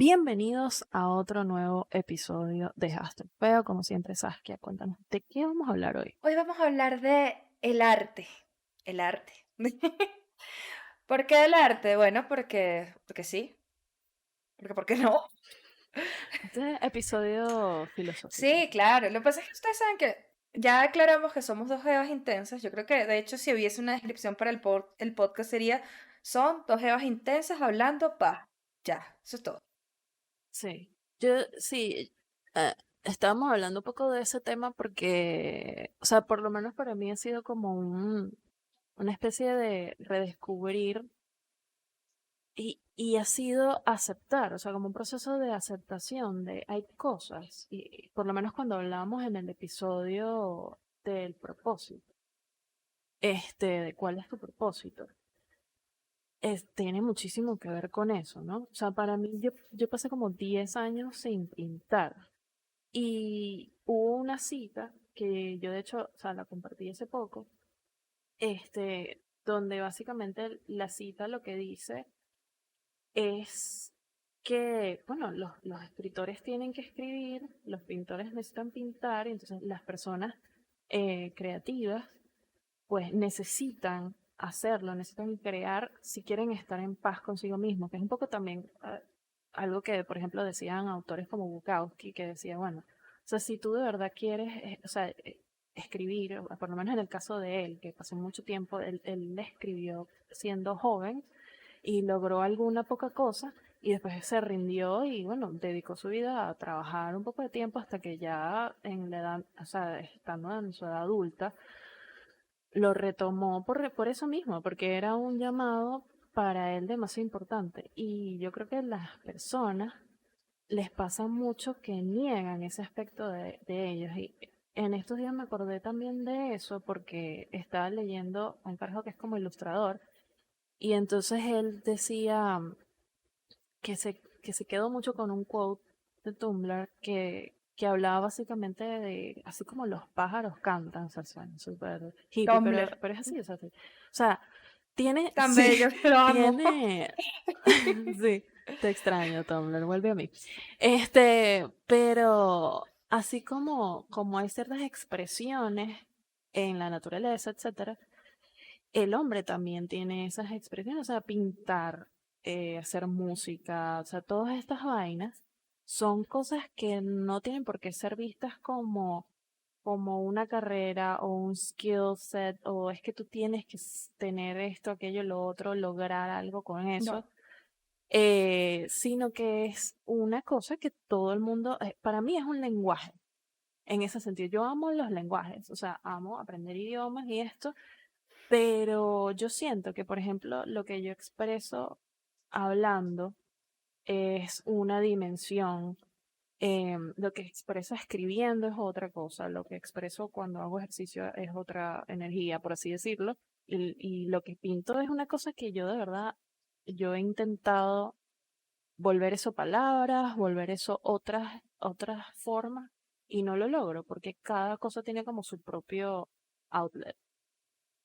Bienvenidos a otro nuevo episodio de Hashtag Feo. Como siempre, Saskia, cuéntanos, ¿de qué vamos a hablar hoy? Hoy vamos a hablar de el arte. El arte. ¿Por qué el arte? Bueno, porque sí. Porque ¿por qué no? Este episodio filosófico. Sí, claro. Lo que pasa es que ustedes saben que ya aclaramos que somos dos jevas intensas. Yo creo que, de hecho, si hubiese una descripción para el podcast sería, son dos jevas intensas hablando, pa. Ya, eso es todo. Sí, sí, eh, estábamos hablando un poco de ese tema porque, o sea, por lo menos para mí ha sido como una especie de redescubrir y ha sido aceptar, o sea, como un proceso de aceptación de hay cosas, y por lo menos cuando hablábamos en el episodio del propósito, de cuál es tu propósito, tiene muchísimo que ver con eso, ¿no? O sea, para mí, yo pasé como 10 años sin pintar y hubo una cita que yo de hecho, o sea, la compartí hace poco, donde básicamente la cita lo que dice es que, bueno, los escritores tienen que escribir, los pintores necesitan pintar, y entonces las personas creativas pues necesitan hacerlo, necesitan crear si quieren estar en paz consigo mismos, que es un poco también algo que, por ejemplo, decían autores como Bukowski, que decía, bueno, o sea, si tú de verdad quieres, o sea, escribir, o por lo menos en el caso de él, que pasó mucho tiempo, él escribió siendo joven y logró alguna poca cosa y después se rindió y bueno, dedicó su vida a trabajar un poco de tiempo hasta que ya en la edad, o sea, estando en su edad adulta, lo retomó por eso mismo, porque era un llamado para él demasiado importante. Y yo creo que a las personas les pasa mucho que niegan ese aspecto de ellos. Y en estos días me acordé también de eso porque estaba leyendo a un carajo que es como ilustrador. Y entonces él decía que se quedó mucho con un quote de Tumblr que hablaba básicamente de, así como los pájaros cantan, o sea, suena súper hippie, Tumblr. pero es así, o sea, sí. O sea, tiene, Tan sí, bello, lo amo. tiene, sí, te extraño, Tumblr, vuelve a mí. Pero así como hay ciertas expresiones en la naturaleza, etcétera, el hombre también tiene esas expresiones, o sea, pintar, hacer música, o sea, todas estas vainas son cosas que no tienen por qué ser vistas como una carrera o un skill set o es que tú tienes que tener esto, aquello, lo otro, lograr algo con eso, No. sino que es una cosa que todo el mundo, para mí es un lenguaje. En ese sentido, yo amo los lenguajes, o sea, amo aprender idiomas y esto, pero yo siento que, por ejemplo, lo que yo expreso hablando es una dimensión. Lo que expreso escribiendo es otra cosa. Lo que expreso cuando hago ejercicio es otra energía, por así decirlo. Y lo que pinto es una cosa que yo de verdad, yo he intentado volver eso palabras, volver eso otras formas y no lo logro porque cada cosa tiene como su propio outlet,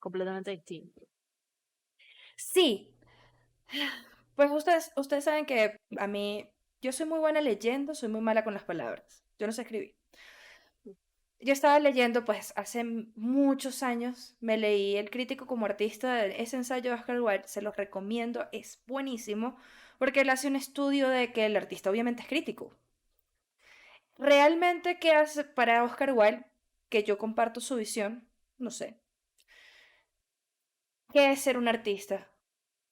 completamente distinto. Sí, pues ustedes saben que a mí, yo soy muy buena leyendo, soy muy mala con las palabras. Yo no sé escribir. Yo estaba leyendo, pues hace muchos años, me leí El crítico como artista, ese ensayo de Oscar Wilde, se los recomiendo, es buenísimo, porque él hace un estudio de que el artista obviamente es crítico. Realmente, ¿qué hace para Oscar Wilde? Que yo comparto su visión, no sé. ¿Qué es ser un artista?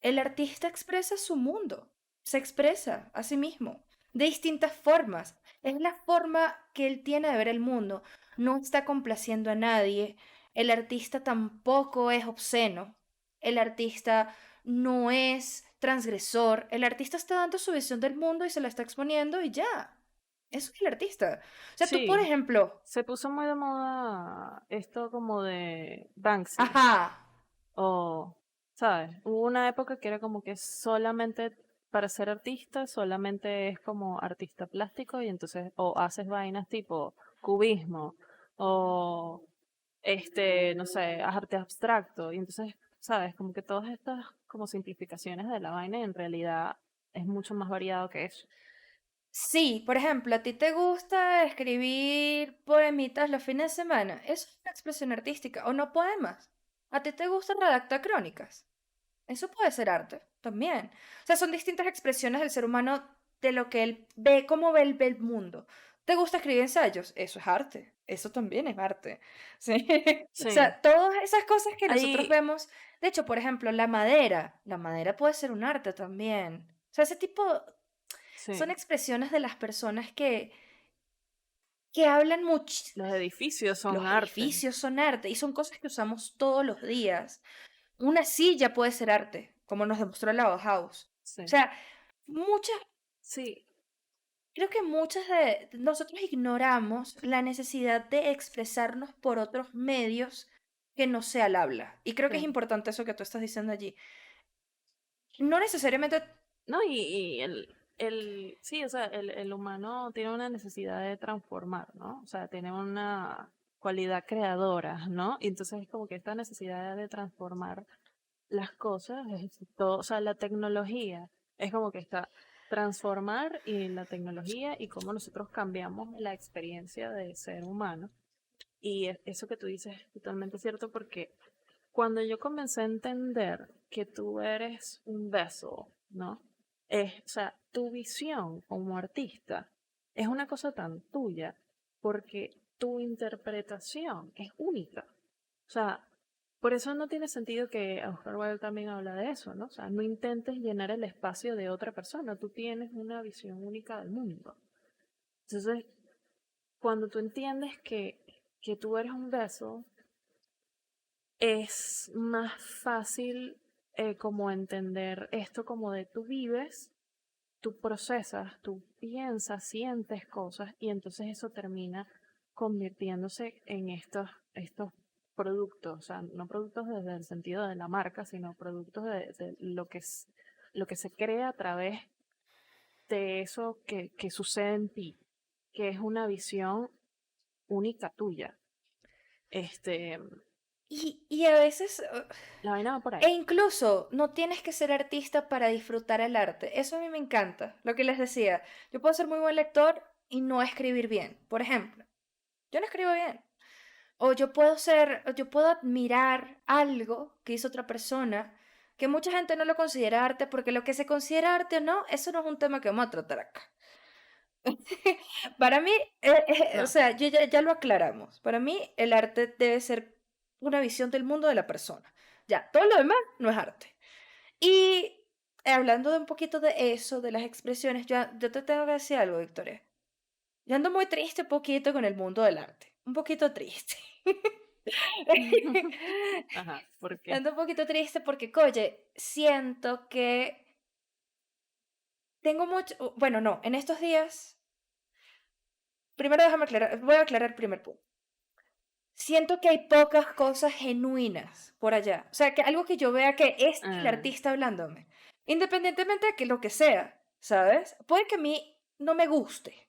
El artista expresa su mundo, se expresa a sí mismo, de distintas formas. Es la forma que él tiene de ver el mundo. No está complaciendo a nadie. El artista tampoco es obsceno. El artista no es transgresor. El artista está dando su visión del mundo y se la está exponiendo y ya. Eso es el artista. O sea, tú, por Sí, ejemplo, se puso muy de moda esto como de Banksy, ajá, o, ¿sabes? Hubo una época que era como que solamente para ser artista, solamente es como artista plástico y entonces o haces vainas tipo cubismo o no sé, arte abstracto y entonces, ¿sabes? Como que todas estas como simplificaciones de la vaina en realidad es mucho más variado que eso. Sí, por ejemplo, a ti te gusta escribir poemitas los fines de semana. Eso es una expresión artística. O no poemas. A ti te gusta redactar crónicas. Eso puede ser arte también. O sea, son distintas expresiones del ser humano de lo que él ve, cómo ve el mundo. ¿Te gusta escribir ensayos? Eso es arte. Eso también es arte. Sí. O Sí. sea, todas esas cosas que nosotros Ahí, vemos. De hecho, por ejemplo, la madera. La madera puede ser un arte también. O sea, ese tipo son sí, expresiones de las personas que hablan mucho. los edificios son Los arte. edificios son arte y son cosas que usamos todos los días. Una silla puede ser arte, como nos demostró la Bauhaus. O Sí. sea, muchas, Sí, creo que muchas de nosotros ignoramos la necesidad de expresarnos por otros medios que no sea el habla. Y creo que es sí. importante eso que tú estás diciendo allí. No necesariamente, No, y sí, o sea, el humano tiene una necesidad de transformar, ¿no? O sea, tiene una cualidad creadora, ¿no? Y entonces es como que esta necesidad de transformar las cosas, todo, o sea, la tecnología es como que está transformar y la tecnología y cómo nosotros cambiamos la experiencia de ser humano. Y eso que tú dices es totalmente cierto porque cuando yo comencé a entender que tú eres un vessel, ¿no? O sea, tu visión como artista es una cosa tan tuya porque tu interpretación es única. O sea, por eso no tiene sentido que Oscar Wilde también habla de eso, ¿no? O sea, no intentes llenar el espacio de otra persona, tú tienes una visión única del mundo. Entonces, cuando tú entiendes que tú eres un vessel, es más fácil como entender esto como de tú vives, tú procesas, tú piensas, sientes cosas y entonces eso termina convirtiéndose en estos productos, o sea, no productos desde el sentido de la marca, sino productos de lo que es, lo que se crea a través de eso que sucede en ti, que es una visión única tuya. Este, y a veces, la vaina va por e ahí. incluso no tienes que ser artista para disfrutar el arte. Eso a mí me encanta. Lo que les decía, yo puedo ser muy buen lector y no escribir bien. Por ejemplo, yo no escribo bien. O yo puedo admirar algo que hizo otra persona, que mucha gente no lo considera arte, porque lo que se considera arte o no, eso no es un tema que vamos a tratar acá. Para mí, o No. sea, ya lo aclaramos. Para mí, el arte debe ser una visión del mundo de la persona. Ya, todo lo demás no es arte. Y hablando de un poquito de eso, de las expresiones, yo te tengo que decir algo, Victoria. Yo ando muy triste un poquito con el mundo del arte. Un poquito triste. Ajá, ¿por qué? Ando un poquito triste porque, oye, siento que tengo mucho, bueno, no, en estos días, primero déjame aclarar, voy a aclarar el primer punto. Siento que hay pocas cosas genuinas por allá. O sea, que algo que yo vea que es el Ah, artista hablándome. Independientemente de que lo que sea, ¿sabes? Puede que a mí no me guste,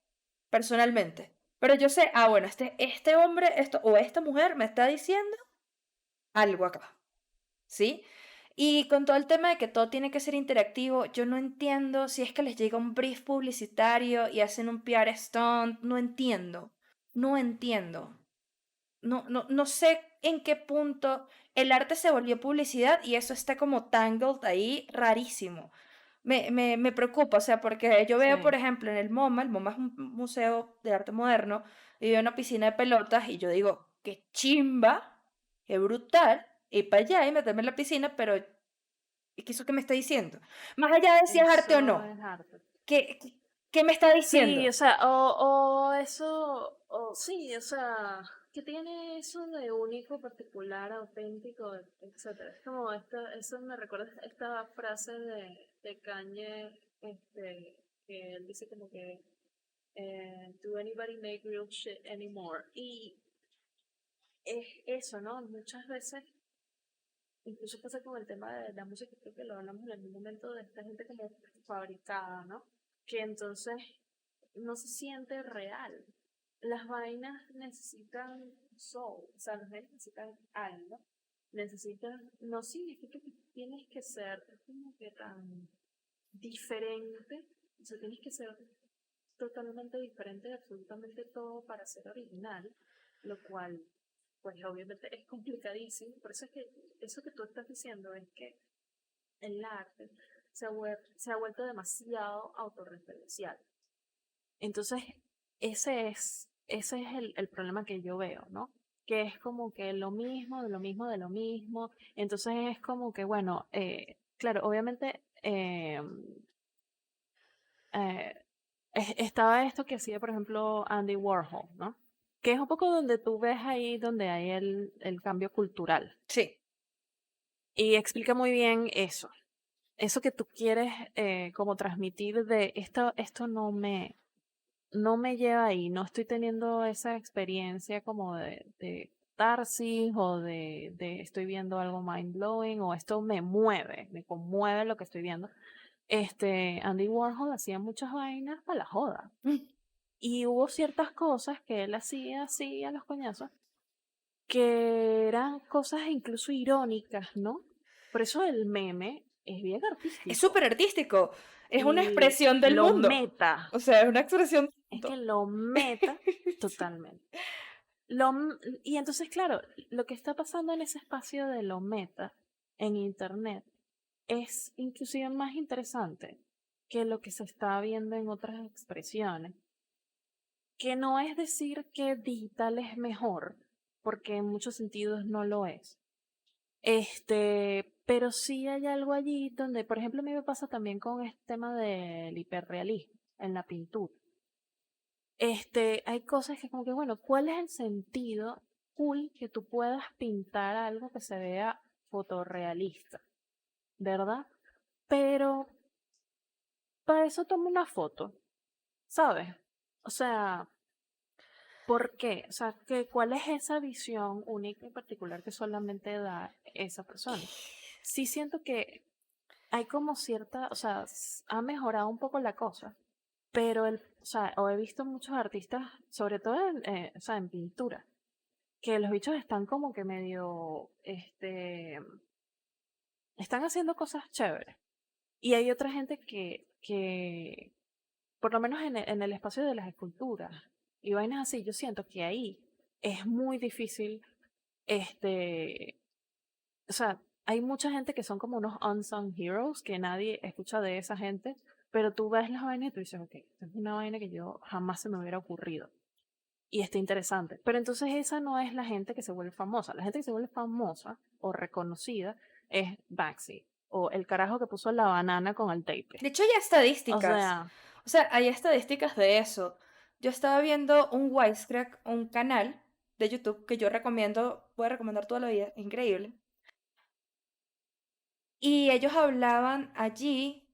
personalmente. Pero yo sé, ah, bueno, este hombre esto, o esta mujer me está diciendo algo acá. ¿Sí? Y con todo el tema de que todo tiene que ser interactivo, yo no entiendo si es que les llega un brief publicitario y hacen un PR stunt, no entiendo, no entiendo. No sé en qué punto el arte se volvió publicidad y eso está como tangled ahí rarísimo. Me preocupa, o sea, porque yo veo, por sí. ejemplo, en el MoMA es un museo de arte moderno, y veo una piscina de pelotas y yo digo, qué chimba, qué brutal, ir para allá y meterme en la piscina, pero ¿qué es eso que me está diciendo? Más allá de si es arte o Eso no, es arte. ¿qué me está Sí, diciendo? o sea, o eso, o sí, o sea, que tiene eso de único, particular, auténtico, etcétera. Es como eso me recuerda esta frase de Kanye, que él dice como que do anybody make real shit anymore? Y es eso, ¿no? Muchas veces incluso pasa con el tema de la música, creo que lo hablamos en algún momento de esta gente como fabricada, ¿no? Que entonces no se siente real. Las vainas necesitan soul, o sea, las vainas necesitan algo, necesitan, no significa que tienes que ser como que tan diferente, o sea, tienes que ser totalmente diferente de absolutamente todo para ser original, lo cual, pues obviamente es complicadísimo. Por eso es que eso que tú estás diciendo es que el arte se ha vuelto demasiado autorreferencial. Entonces, ese es el problema que yo veo, ¿no? Que es como que lo mismo, de lo mismo, de lo mismo. Entonces es como que, bueno, claro, obviamente eh, estaba esto que hacía, por ejemplo, Andy Warhol, ¿no? Que es un poco donde tú ves ahí donde hay el cambio cultural. Sí. Y explica muy bien eso. Eso que tú quieres como transmitir de esto no me lleva ahí, no estoy teniendo esa experiencia como de catarsis o de estoy viendo algo mind blowing o esto me mueve, me conmueve lo que estoy viendo. Andy Warhol hacía muchas vainas para la joda. Y hubo ciertas cosas que él hacía así a los coñazos, que eran cosas incluso irónicas, ¿no? Por eso el meme es bien Es artístico. súper artístico. Es una Y expresión del lo mundo. meta, O sea, es una expresión del es que mundo. lo meta Sí. totalmente. Y entonces, claro, lo que está pasando en ese espacio de lo meta en Internet es inclusive más interesante que lo que se está viendo en otras expresiones, que no es decir que digital es mejor, porque en muchos sentidos no lo es. Pero sí hay algo allí donde, por ejemplo, a mí me pasa también con este tema del hiperrealismo en la pintura. Hay cosas que como que, bueno, ¿cuál es el sentido cool que tú puedas pintar algo que se vea fotorrealista, ¿verdad? Pero para eso toma una foto, ¿sabes? O sea, ¿por qué? O sea, ¿cuál es esa visión única y particular que solamente da esa persona? Sí siento que hay como cierta, o sea, ha mejorado un poco la cosa, pero o sea, o he visto muchos artistas, sobre todo o sea, en pintura, que los bichos están como que medio, están haciendo cosas chéveres. Y hay otra gente que por lo menos en el espacio de las esculturas y vainas así, yo siento que ahí es muy difícil, este, o sea, hay mucha gente que son como unos unsung heroes, que nadie escucha de esa gente, pero tú ves las vainas y tú dices, ok, esta es una vaina que yo jamás se me hubiera ocurrido. Y está interesante. Pero entonces esa no es la gente que se vuelve famosa. La gente que se vuelve famosa o reconocida es Banksy o el carajo que puso la banana con el tape. De hecho, hay O estadísticas. sea, O sea, hay estadísticas de eso. Yo estaba viendo un Wisecrack, un canal de YouTube que yo recomiendo, voy a recomendar toda la vida, increíble. Y ellos hablaban allí,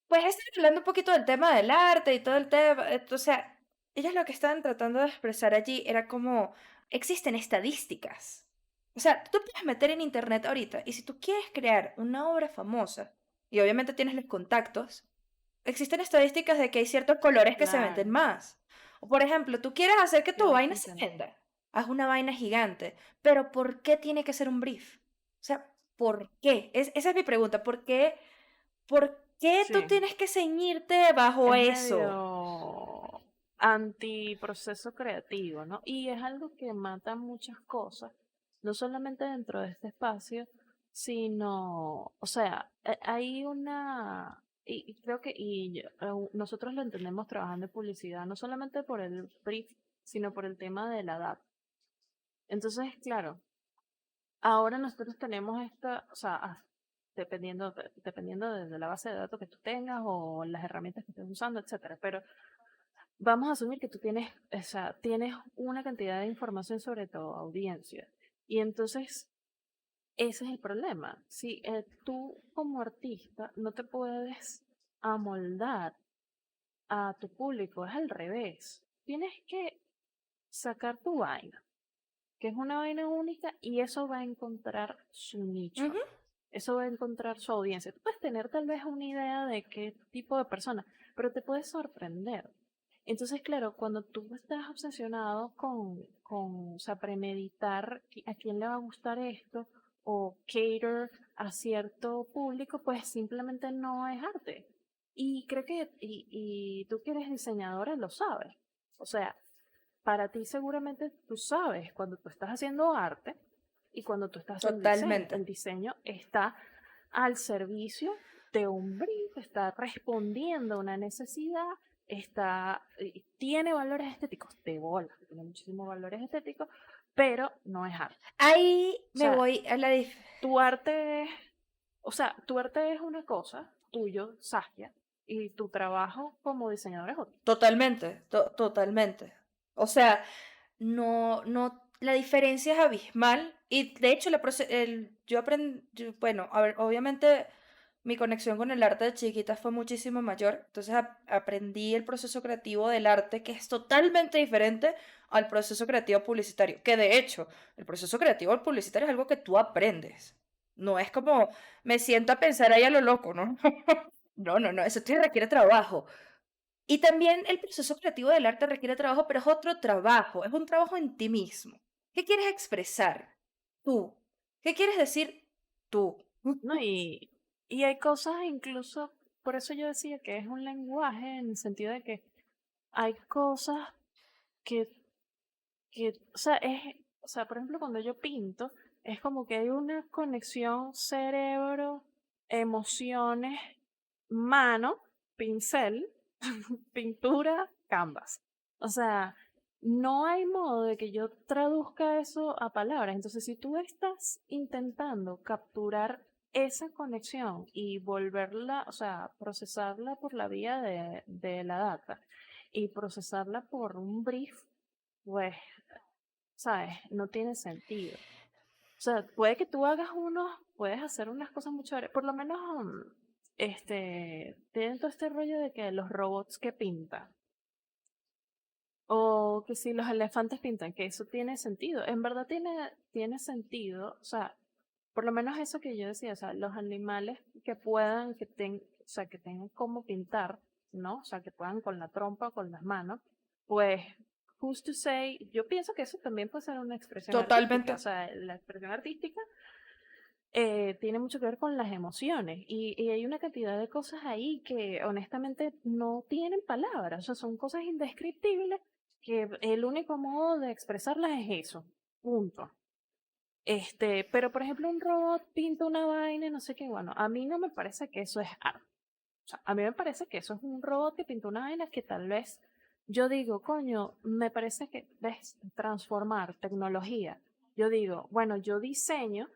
pues estaban hablando un poquito del tema del arte y todo el tema. O sea, ellos lo que estaban tratando de expresar allí era como existen estadísticas. O sea, tú te puedes meter en internet ahorita y si tú quieres crear una obra famosa, y obviamente tienes los contactos, existen estadísticas de que hay ciertos colores que se venden claro, más. O por ejemplo, tú quieres hacer que tu vaina se 100%. venda. Haz una vaina gigante. Pero ¿por qué tiene que ser un brief? O sea, ¿por qué? Esa es mi pregunta. ¿Por qué tú Sí, tienes que ceñirte bajo es eso? medio antiproceso creativo, ¿no? Y es algo que mata muchas cosas, no solamente dentro de este espacio, sino, o sea, hay una, y creo que nosotros lo entendemos trabajando en publicidad, no solamente por el brief, sino por el tema de la edad. Entonces, claro, ahora nosotros tenemos esta, o sea, dependiendo de la base de datos que tú tengas o las herramientas que estés usando, etcétera. Pero vamos a asumir que tú tienes, o sea, tienes una cantidad de información sobre tu audiencia. Y entonces, ese es el problema. Si tú como artista no te puedes amoldar a tu público, es al revés. Tienes que sacar tu vaina, que es una vaina única y eso va a encontrar su nicho. Ujú. Eso va a encontrar su audiencia. Tú puedes tener tal vez una idea de qué tipo de persona, pero te puedes sorprender. Entonces, claro, cuando tú estás obsesionado o sea, premeditar a quién le va a gustar esto o cater a cierto público, pues simplemente no es arte. Y creo que, y tú que eres diseñadora lo sabes. O sea, para ti seguramente tú sabes cuando tú estás haciendo arte y cuando tú estás haciendo diseño. Totalmente. El diseño está al servicio de un brief, está respondiendo a una necesidad, tiene valores estéticos, de bola, tiene muchísimos valores estéticos, pero no es arte. Ahí O me sea, voy a la tu arte es, o sea, tu arte es una cosa, tuyo, Saskia, y tu trabajo como diseñador es otra. Totalmente, totalmente. O sea, la diferencia es abismal y de hecho yo aprendí, bueno, a ver, obviamente mi conexión con el arte de chiquita fue muchísimo mayor, entonces aprendí el proceso creativo del arte que es totalmente diferente al proceso creativo publicitario, que de hecho el proceso creativo publicitario es algo que tú aprendes, no es como me siento a pensar ahí a lo loco, ¿no? No, no, no, eso te requiere trabajo. Y también el proceso creativo del arte requiere trabajo, pero es otro trabajo, es un trabajo en ti mismo. ¿Qué quieres expresar? Tú. ¿Qué quieres decir? Tú. ¿No? Y hay cosas incluso, por eso yo decía que es un lenguaje en el sentido de que hay cosas que, o sea, o sea, por ejemplo, cuando yo pinto, es como que hay una conexión cerebro, emociones, mano, pincel, pintura, canvas. O sea, no hay modo de que yo traduzca eso a palabras. Entonces, si tú estás intentando capturar esa conexión y volverla, o sea, procesarla por la vía de la data y procesarla por un brief, pues, ¿sabes? No tiene sentido. O sea, puede que tú puedes hacer unas cosas muy chéveres. Por lo menos, tienen todo este rollo de que los robots que pintan. O que si los elefantes pintan, que eso tiene sentido. En verdad tiene sentido. O sea, por lo menos eso que yo decía, o sea, los animales que puedan, o sea, que tengan cómo pintar, ¿no? O sea, que puedan con la trompa o con las manos, pues, who's to say, yo pienso que eso también puede ser una expresión artística. O Totalmente. sea, la expresión artística tiene mucho que ver con las emociones y hay una cantidad de cosas ahí que honestamente no tienen palabras, o sea, son cosas indescriptibles que el único modo de expresarlas es eso, punto. Pero por ejemplo un robot pinta una vaina, no sé qué, bueno, a mí no me parece que eso es arte. O sea, a mí me parece que eso es un robot que pinta una vaina que tal vez yo digo, coño, me parece que ves transformar tecnología. Yo digo, bueno, yo diseño,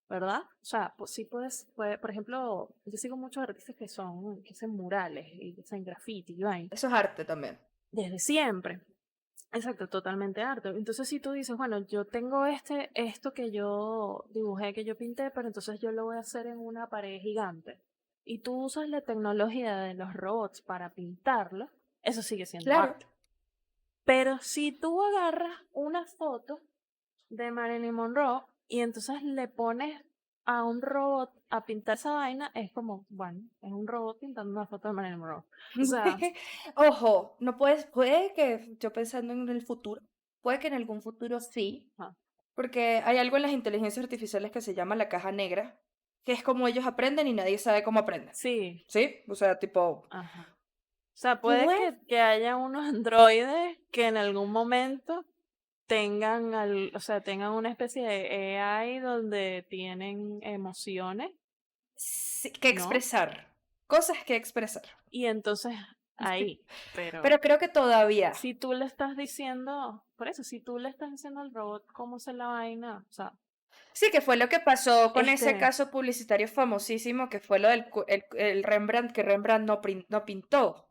¿verdad? O sea, pues sí por ejemplo, yo sigo muchos artistas que hacen murales y que hacen graffiti y vaina, Eso es arte también. desde siempre. Exacto, totalmente arte. Entonces, si tú dices, bueno, yo tengo esto que yo dibujé, que yo pinté, pero entonces yo lo voy a hacer en una pared gigante. Y tú usas la tecnología de los robots para pintarlo, eso sigue siendo Claro. arte. Pero si tú agarras una foto de Marilyn Monroe y entonces le pones a un robot a pintar esa vaina, es como, bueno, es un robot pintando una foto de Marilyn Monroe. O sea, Ojo, no puede que yo pensando en el futuro, puede que en algún futuro sí, ajá, porque hay algo en las inteligencias artificiales que se llama la caja negra, que es como ellos aprenden y nadie sabe cómo aprenden. sí, ¿Sí? O sea, tipo, ajá. O sea, puede pues que haya unos androides que en algún momento o sea, tengan una especie de AI donde tienen emociones, sí, que ¿no? expresar, cosas que expresar. Y entonces ahí, pero Pero creo que todavía. si tú le estás diciendo, por eso, si tú le estás diciendo al robot cómo hacer la vaina, o sea, Sí, que fue lo que pasó con ese este, caso publicitario famosísimo, que fue lo el Rembrandt, que Rembrandt no pintó,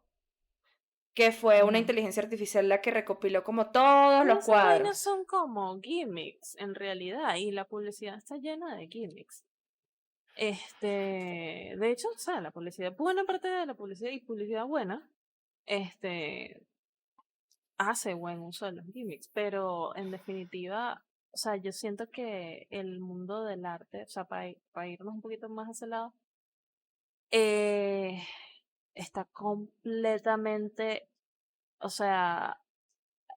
que fue una ujú. inteligencia artificial la que recopiló como todos Pero los esas vainas cuadros. son como gimmicks en realidad y la publicidad está llena de gimmicks. De hecho, o sea, la publicidad, buena parte de la publicidad y publicidad buena, este, hace buen uso de los gimmicks, pero en definitiva, o sea, yo siento que el mundo del arte, o sea, para irnos un poquito más hacia ese lado, eh, está completamente, o sea,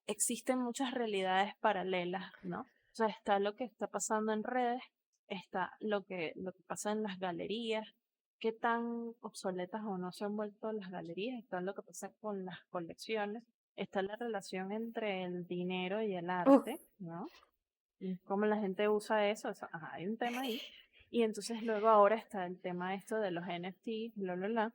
existen muchas realidades paralelas, ¿no? O sea, está lo que está pasando en redes, está lo que pasa en las galerías, qué tan obsoletas o no se han vuelto las galerías, está lo que pasa con las colecciones, está la relación entre el dinero y el Uf, arte, ¿no? Y cómo la gente usa eso, ajá, hay un tema ahí. Y entonces luego ahora está el tema esto de los NFT, bla, bla, bla.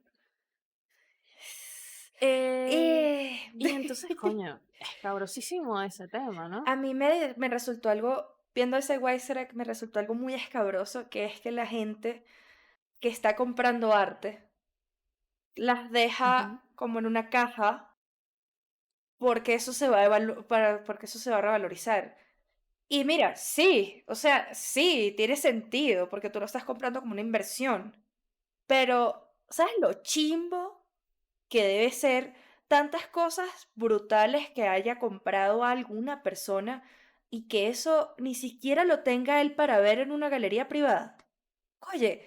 eh, Y entonces, coño, es cabrosísimo ese tema, ¿no? a mí me resultó algo, viendo ese Weisserack, me resultó algo muy escabroso, que es que la gente que está comprando arte las Ujú. deja como en una caja porque eso se va a porque eso se va a revalorizar. Y mira, sí, o sea, sí, tiene sentido porque tú lo estás comprando como una inversión, pero ¿sabes lo chimbo que debe ser tantas cosas brutales que haya comprado alguna persona y que eso ni siquiera lo tenga él para ver en una galería privada? Oye,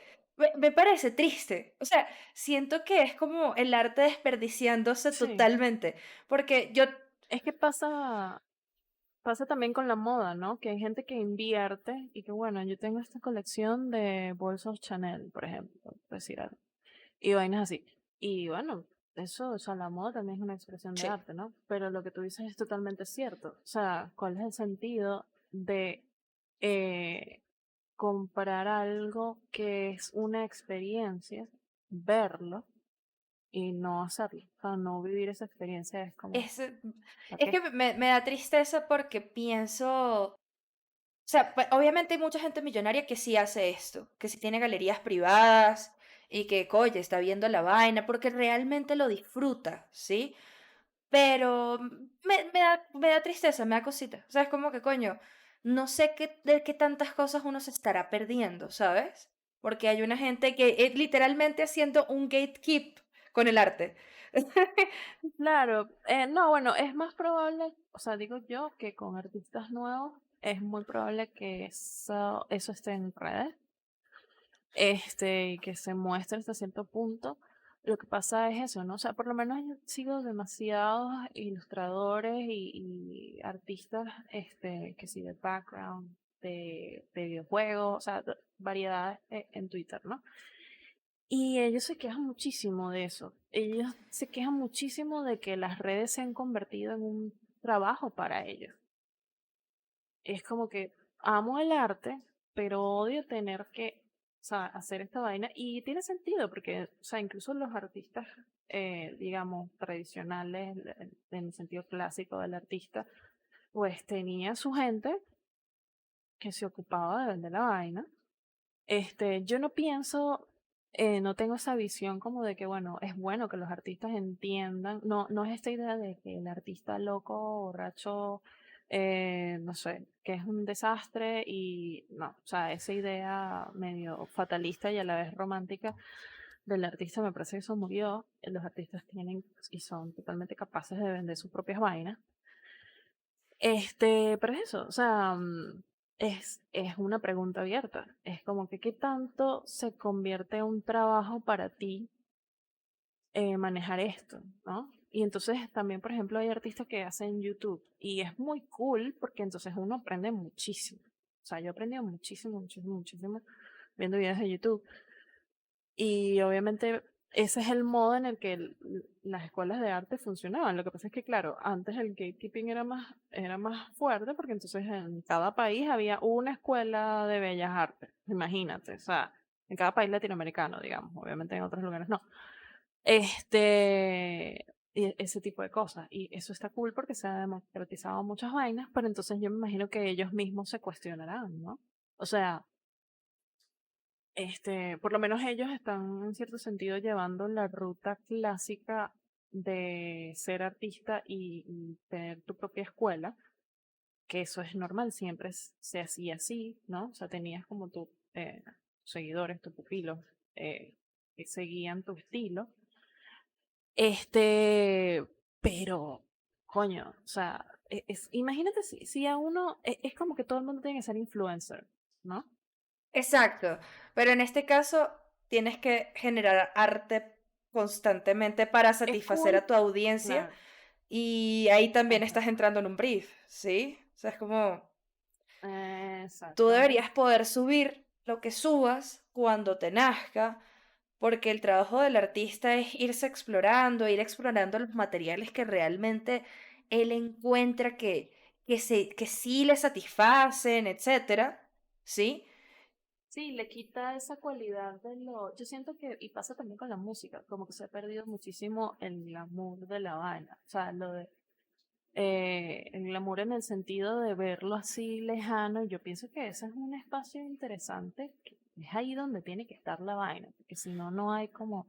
me parece triste. O sea, siento que es como el arte desperdiciándose Sí. totalmente, porque yo Es que pasa también con la moda, ¿no? Que hay gente que invierte y que, bueno, yo tengo esta colección de bolsos Chanel, por ejemplo, por decir algo, y vainas así. Y bueno, eso, o sea, la moda también es una expresión de sí, arte, ¿no? Pero lo que tú dices es totalmente cierto. O sea, ¿cuál es el sentido de eh, comprar algo que es una experiencia, verlo y no hacerlo? O sea, no vivir esa experiencia es como, es ¿para es qué? que me da tristeza porque pienso, o sea, obviamente hay mucha gente millonaria que sí hace esto, que sí tiene galerías privadas y que, oye, está viendo la vaina porque realmente lo disfruta, ¿sí? Pero me da tristeza, me da cosita. O sea, es como que, coño, no sé de qué tantas cosas uno se estará perdiendo, ¿sabes? Porque hay una gente que literalmente haciendo un gatekeep con el arte. Claro, no, bueno, es más probable, o sea, digo yo que con artistas nuevos es muy probable que eso esté en redes, y que se muestre hasta cierto punto. Lo que pasa es eso, ¿no? O sea, por lo menos yo sigo demasiados ilustradores y artistas, que sí, de background, de videojuegos, o sea, variedades en Twitter, ¿no? Y ellos se quejan muchísimo de eso. Ellos se quejan muchísimo de que las redes se han convertido en un trabajo para ellos. Es como que amo el arte, pero odio tener que, o sea, hacer esta vaina. Y tiene sentido, porque, o sea, incluso los artistas, digamos, tradicionales, en el sentido clásico del artista, pues tenía su gente que se ocupaba de vender la vaina. Yo no pienso, no tengo esa visión como de que, bueno, es bueno que los artistas entiendan, no es esta idea de que el artista loco, borracho, no sé, que es un desastre y no, o sea, esa idea medio fatalista y a la vez romántica del artista me parece que eso murió. Los artistas tienen y son totalmente capaces de vender sus propias vainas. Pero es eso, o sea, es una pregunta abierta. Es como que qué tanto se convierte en un trabajo para ti manejar esto, ¿no? Y entonces también, por ejemplo, hay artistas que hacen YouTube y es muy cool porque entonces uno aprende muchísimo. O sea, yo he aprendido muchísimo, muchísimo, muchísimo viendo videos de YouTube. Y obviamente ese es el modo en el que las escuelas de arte funcionaban. Lo que pasa es que, claro, antes el gatekeeping era más fuerte porque entonces en cada país había una escuela de bellas artes. Imagínate, o sea, en cada país latinoamericano, digamos. Obviamente en otros lugares no. Y ese tipo de cosas. Y eso está cool porque se ha democratizado muchas vainas, pero entonces yo me imagino que ellos mismos se cuestionarán, ¿no? O sea, por lo menos ellos están en cierto sentido llevando la ruta clásica de ser artista y tener tu propia escuela, que eso es normal, siempre se hacía así, ¿no? O sea, tenías como tus seguidores, tus pupilos, que seguían tu estilo. Pero, coño, o sea, imagínate si a uno, es como que todo el mundo tiene que ser influencer, ¿no? Exacto, pero en este caso tienes que generar arte constantemente para Es satisfacer cool, a tu audiencia claro, y ahí también estás exacto. entrando en un brief, ¿sí? O sea, es como tú Exactamente. deberías poder subir lo que subas cuando te nazca, porque el trabajo del artista es irse explorando, ir explorando los materiales que realmente él encuentra que sí le satisfacen, etcétera, ¿sí? Sí, le quita esa cualidad de lo... Yo siento que, y pasa también con la música, como que se ha perdido muchísimo el glamour de la vaina. O sea, lo de el glamour en el sentido de verlo así lejano. Yo pienso que ese es un espacio interesante, que es ahí donde tiene que estar la vaina, porque si no, no hay como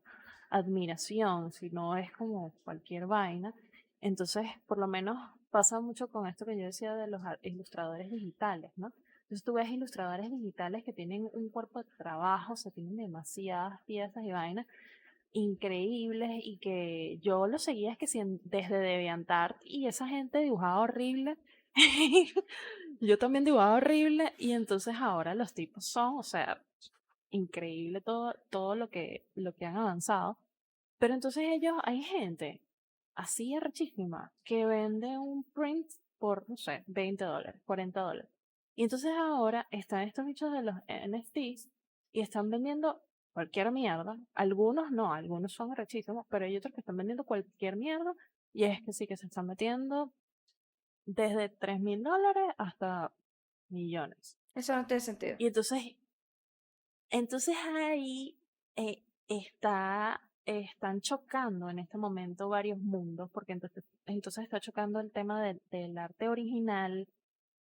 admiración, si no es como cualquier vaina. Entonces, por lo menos pasa mucho con esto que yo decía de los ilustradores digitales, ¿no? Entonces tú ves ilustradores digitales que tienen un cuerpo de trabajo, se tienen demasiadas piezas y vainas increíbles y que yo lo seguía es que desde DeviantArt y esa gente dibujaba horrible. Yo también dibujaba horrible y entonces ahora los tipos son, o sea, increíble todo lo que han avanzado. Pero entonces ellos, hay gente así arrechísima que vende un print por, no sé, $20, $40. Y entonces ahora están estos bichos de los NFTs y están vendiendo cualquier mierda. Algunos no, algunos son arrechísimos, pero hay otros que están vendiendo cualquier mierda. Y es que sí que se están metiendo desde $3.000 hasta millones. Eso no tiene sentido. Y entonces ahí están chocando en este momento varios mundos, porque entonces está chocando el tema del arte original,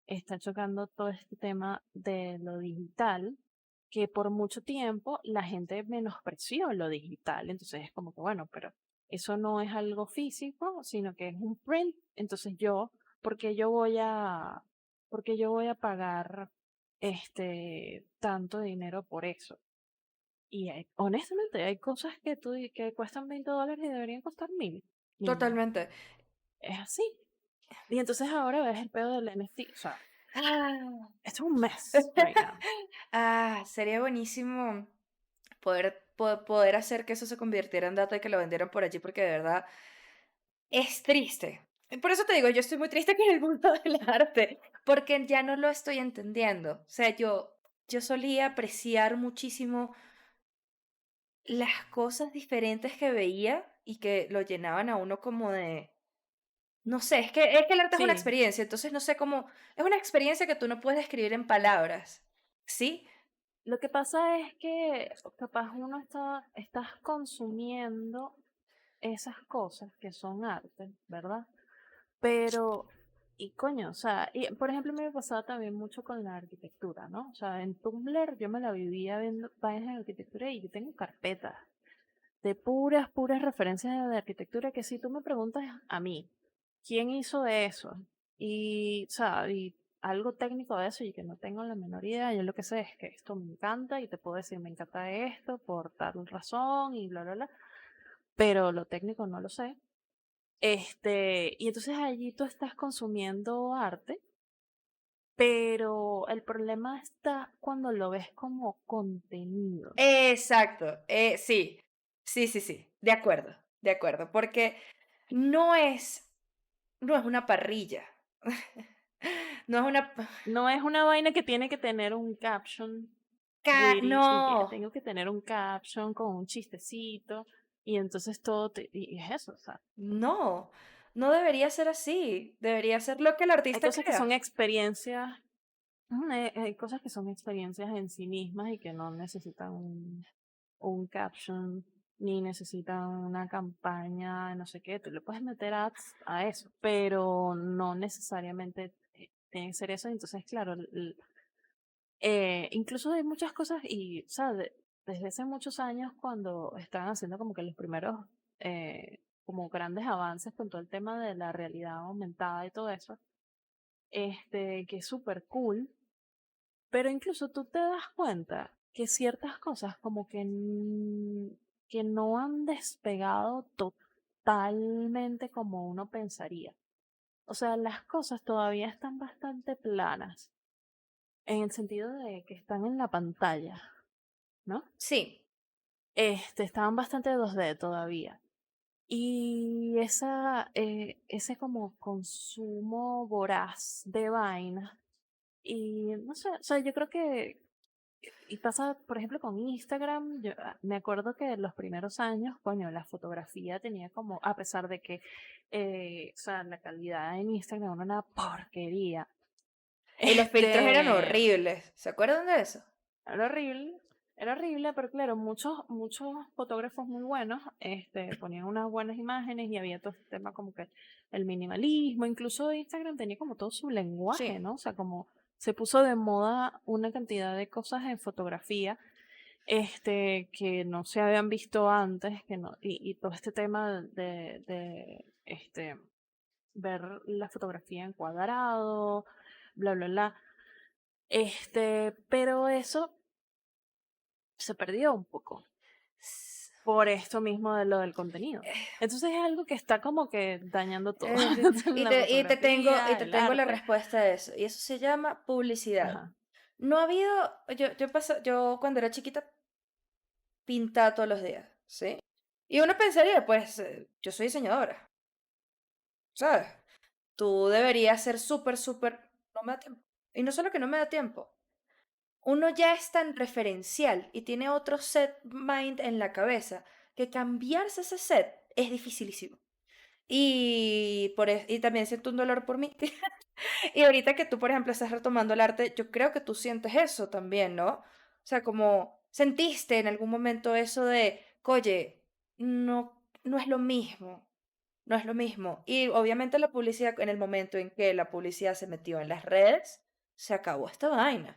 está chocando todo este tema de lo digital, que por mucho tiempo la gente menospreció lo digital. Entonces es como que, bueno, pero eso no es algo físico, sino que es un print. Entonces ¿por qué yo voy a, por qué yo voy a pagar tanto dinero por eso? Y honestamente, hay cosas que cuestan $20 y deberían costar 1.000. Y Totalmente. es así. Y entonces ahora ves el pedo del NFT. O sea, Ah. esto es un mess right now. Sería buenísimo poder hacer que eso se convirtiera en data y que lo vendieran por allí, porque de verdad es triste. Por eso te digo, yo estoy muy triste con el mundo del arte, porque ya no lo estoy entendiendo. O sea, yo solía apreciar muchísimo las cosas diferentes que veía y que lo llenaban a uno como de, no sé, es que el arte es una Sí, experiencia, entonces no sé cómo, es una experiencia que tú no puedes describir en palabras, ¿sí? lo que pasa es que capaz estás consumiendo esas cosas que son arte, ¿verdad? Pero, y coño, o sea, y por ejemplo, me pasaba también mucho con la arquitectura, ¿no? O sea, en Tumblr yo me la vivía viendo páginas de arquitectura y yo tengo carpetas de puras referencias de arquitectura que si tú me preguntas a mí, ¿quién hizo eso? Y, o sea, y algo técnico de eso y que no tengo la menor idea, yo lo que sé es que esto me encanta y te puedo decir, me encanta esto por tal razón y bla, bla, bla, pero lo técnico no lo sé. Y entonces allí tú estás consumiendo arte, pero el problema está cuando lo ves como contenido. Exacto, sí, sí, sí, sí, de acuerdo, porque no es, no es una parrilla, no es una, No es una vaina que tiene que tener un caption witty, sino que no, tengo que tener un caption con un chistecito y entonces y es eso, o sea, no, no debería ser así, debería ser lo que el hay artista cosas que son crea. experiencias, hay cosas que son experiencias en sí mismas y que no necesitan un caption ni necesitan una campaña, no sé qué, tú le puedes meter ads a eso, pero no necesariamente tiene que ser eso, entonces claro, incluso hay muchas cosas y, o sea, desde hace muchos años cuando estaban haciendo como que los primeros como grandes avances con todo el tema de la realidad aumentada y todo eso, que es súper cool, pero incluso tú te das cuenta que ciertas cosas como que no han despegado totalmente como uno pensaría. O sea, las cosas todavía están bastante planas, en el sentido de que están en la pantalla, ¿no? Sí, Estaban bastante 2D todavía. Y ese como consumo voraz de vaina. Y no sé, o sea, yo creo que Y pasa, por ejemplo, con Instagram, yo me acuerdo que los primeros años, coño, la fotografía tenía como, a pesar de que, o sea, la calidad en Instagram era una porquería. Y los filtros eran Este, horribles. ¿Se acuerdan de eso? era era horrible, pero claro, muchos fotógrafos muy buenos, ponían unas buenas imágenes y había todo este tema como que el minimalismo, incluso Instagram tenía como todo su lenguaje, Sí. ¿no? O sea, como se puso de moda una cantidad de cosas en fotografía, que no se habían visto antes, que no, y todo este tema de ver la fotografía en cuadrado, bla, bla, bla. Pero eso se perdió un poco S- por esto mismo de lo del contenido. Entonces es algo que está como que dañando todo. eh, y La te, y te tengo, y fotografía, te el tengo la arte. respuesta a eso. Y eso se llama publicidad. Ajá. No ha habido, yo cuando era chiquita pintaba todos los días, ¿sí? Y uno pensaría, pues, yo soy diseñadora, ¿sabes? Tú deberías ser súper, súper, no me da tiempo. Y no solo que no me da tiempo, uno ya es tan referencial y tiene otro set mind en la cabeza que cambiarse ese set es dificilísimo. Y también siento un dolor por mí. Y ahorita que tú, por ejemplo, estás retomando el arte, yo creo que tú sientes eso también, ¿no? O sea, como sentiste en algún momento eso de, oye, no es lo mismo, no es lo mismo. Y obviamente la publicidad, en el momento en que la publicidad se metió en las redes, se acabó esta vaina.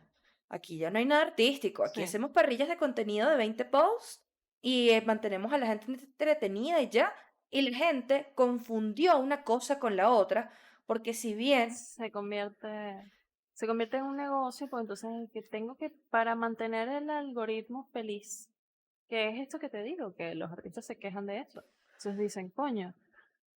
Aquí ya no hay nada artístico, aquí Sí. hacemos parrillas de contenido de 20 posts y mantenemos a la gente entretenida y ya. Y la gente confundió una cosa con la otra, porque si bien Se convierte, se convierte en un negocio, pues entonces que tengo que, para mantener el algoritmo feliz, que es esto que te digo, que los artistas se quejan de eso. Entonces dicen, coño,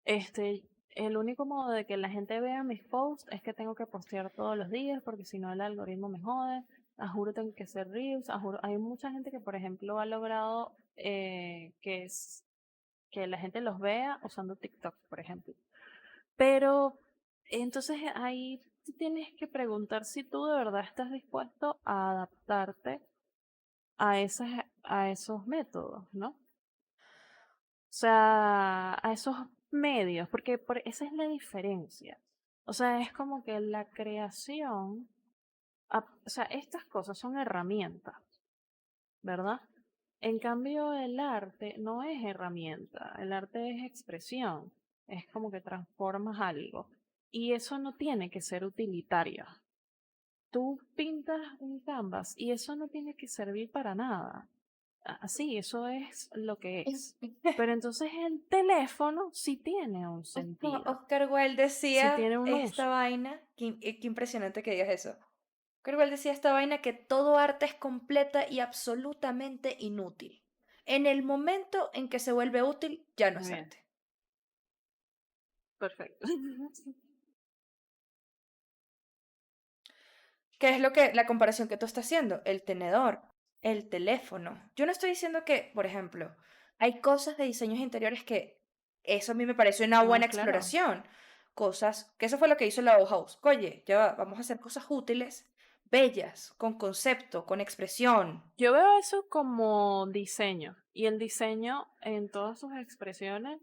el único modo de que la gente vea mis posts es que tengo que postear todos los días porque si no el algoritmo me jode. A juro tengo que hacer reels. A juro, hay mucha gente que, por ejemplo, ha logrado que la gente los vea usando TikTok, por ejemplo. Pero entonces ahí tú tienes que preguntar si tú de verdad estás dispuesto a adaptarte a esos métodos, ¿no? O sea, a esos medios, porque esa es la diferencia. O sea, es como que la creación, o sea, estas cosas son herramientas, ¿verdad? En cambio, el arte no es herramienta, el arte es expresión, es como que transformas algo. Y eso no tiene que ser utilitario. Tú pintas un canvas y eso no tiene que servir para nada. Así, eso es lo que es. Pero entonces el teléfono sí tiene un sentido, Oscar Wilde sí decía tiene un esta uso. vaina, qué impresionante que digas eso. Oscar Wilde decía esta vaina que todo arte es completa y absolutamente inútil. En el momento en que se vuelve útil, ya no Muy es bien, arte. perfecto. ¿Qué es lo que la comparación que tú estás haciendo? El tenedor, el teléfono. Yo no estoy diciendo que, por ejemplo, hay cosas de diseños interiores que eso a mí me parece una No, buena claro. exploración. Cosas, que eso fue lo que hizo la Bauhaus. Oye, ya va, vamos a hacer cosas útiles, bellas, con concepto, con expresión. Yo veo eso como diseño. Y el diseño en todas sus expresiones,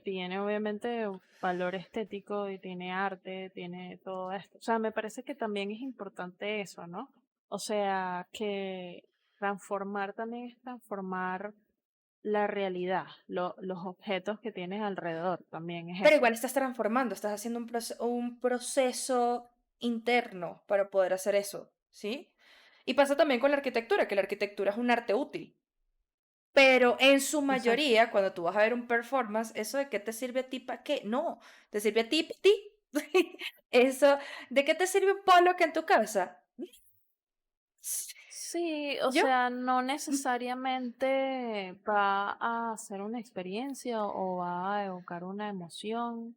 tiene obviamente un valor estético y tiene arte, tiene todo esto. O sea, me parece que también es importante eso, ¿no? O sea, que transformar también es transformar la realidad, los objetos que tienes alrededor, también es Pero eso. igual estás transformando, estás haciendo un proceso interno para poder hacer eso, ¿sí? Y pasa también con la arquitectura, que la arquitectura es un arte útil. Pero en su Exacto. mayoría, cuando tú vas a ver un performance, eso de qué te sirve a ti para qué, no, te sirve a ti pa' ti. Eso, ¿de qué te sirve un polo que en tu casa? Sí, o ¿Yo? sea, no necesariamente va a hacer una experiencia o va a evocar una emoción.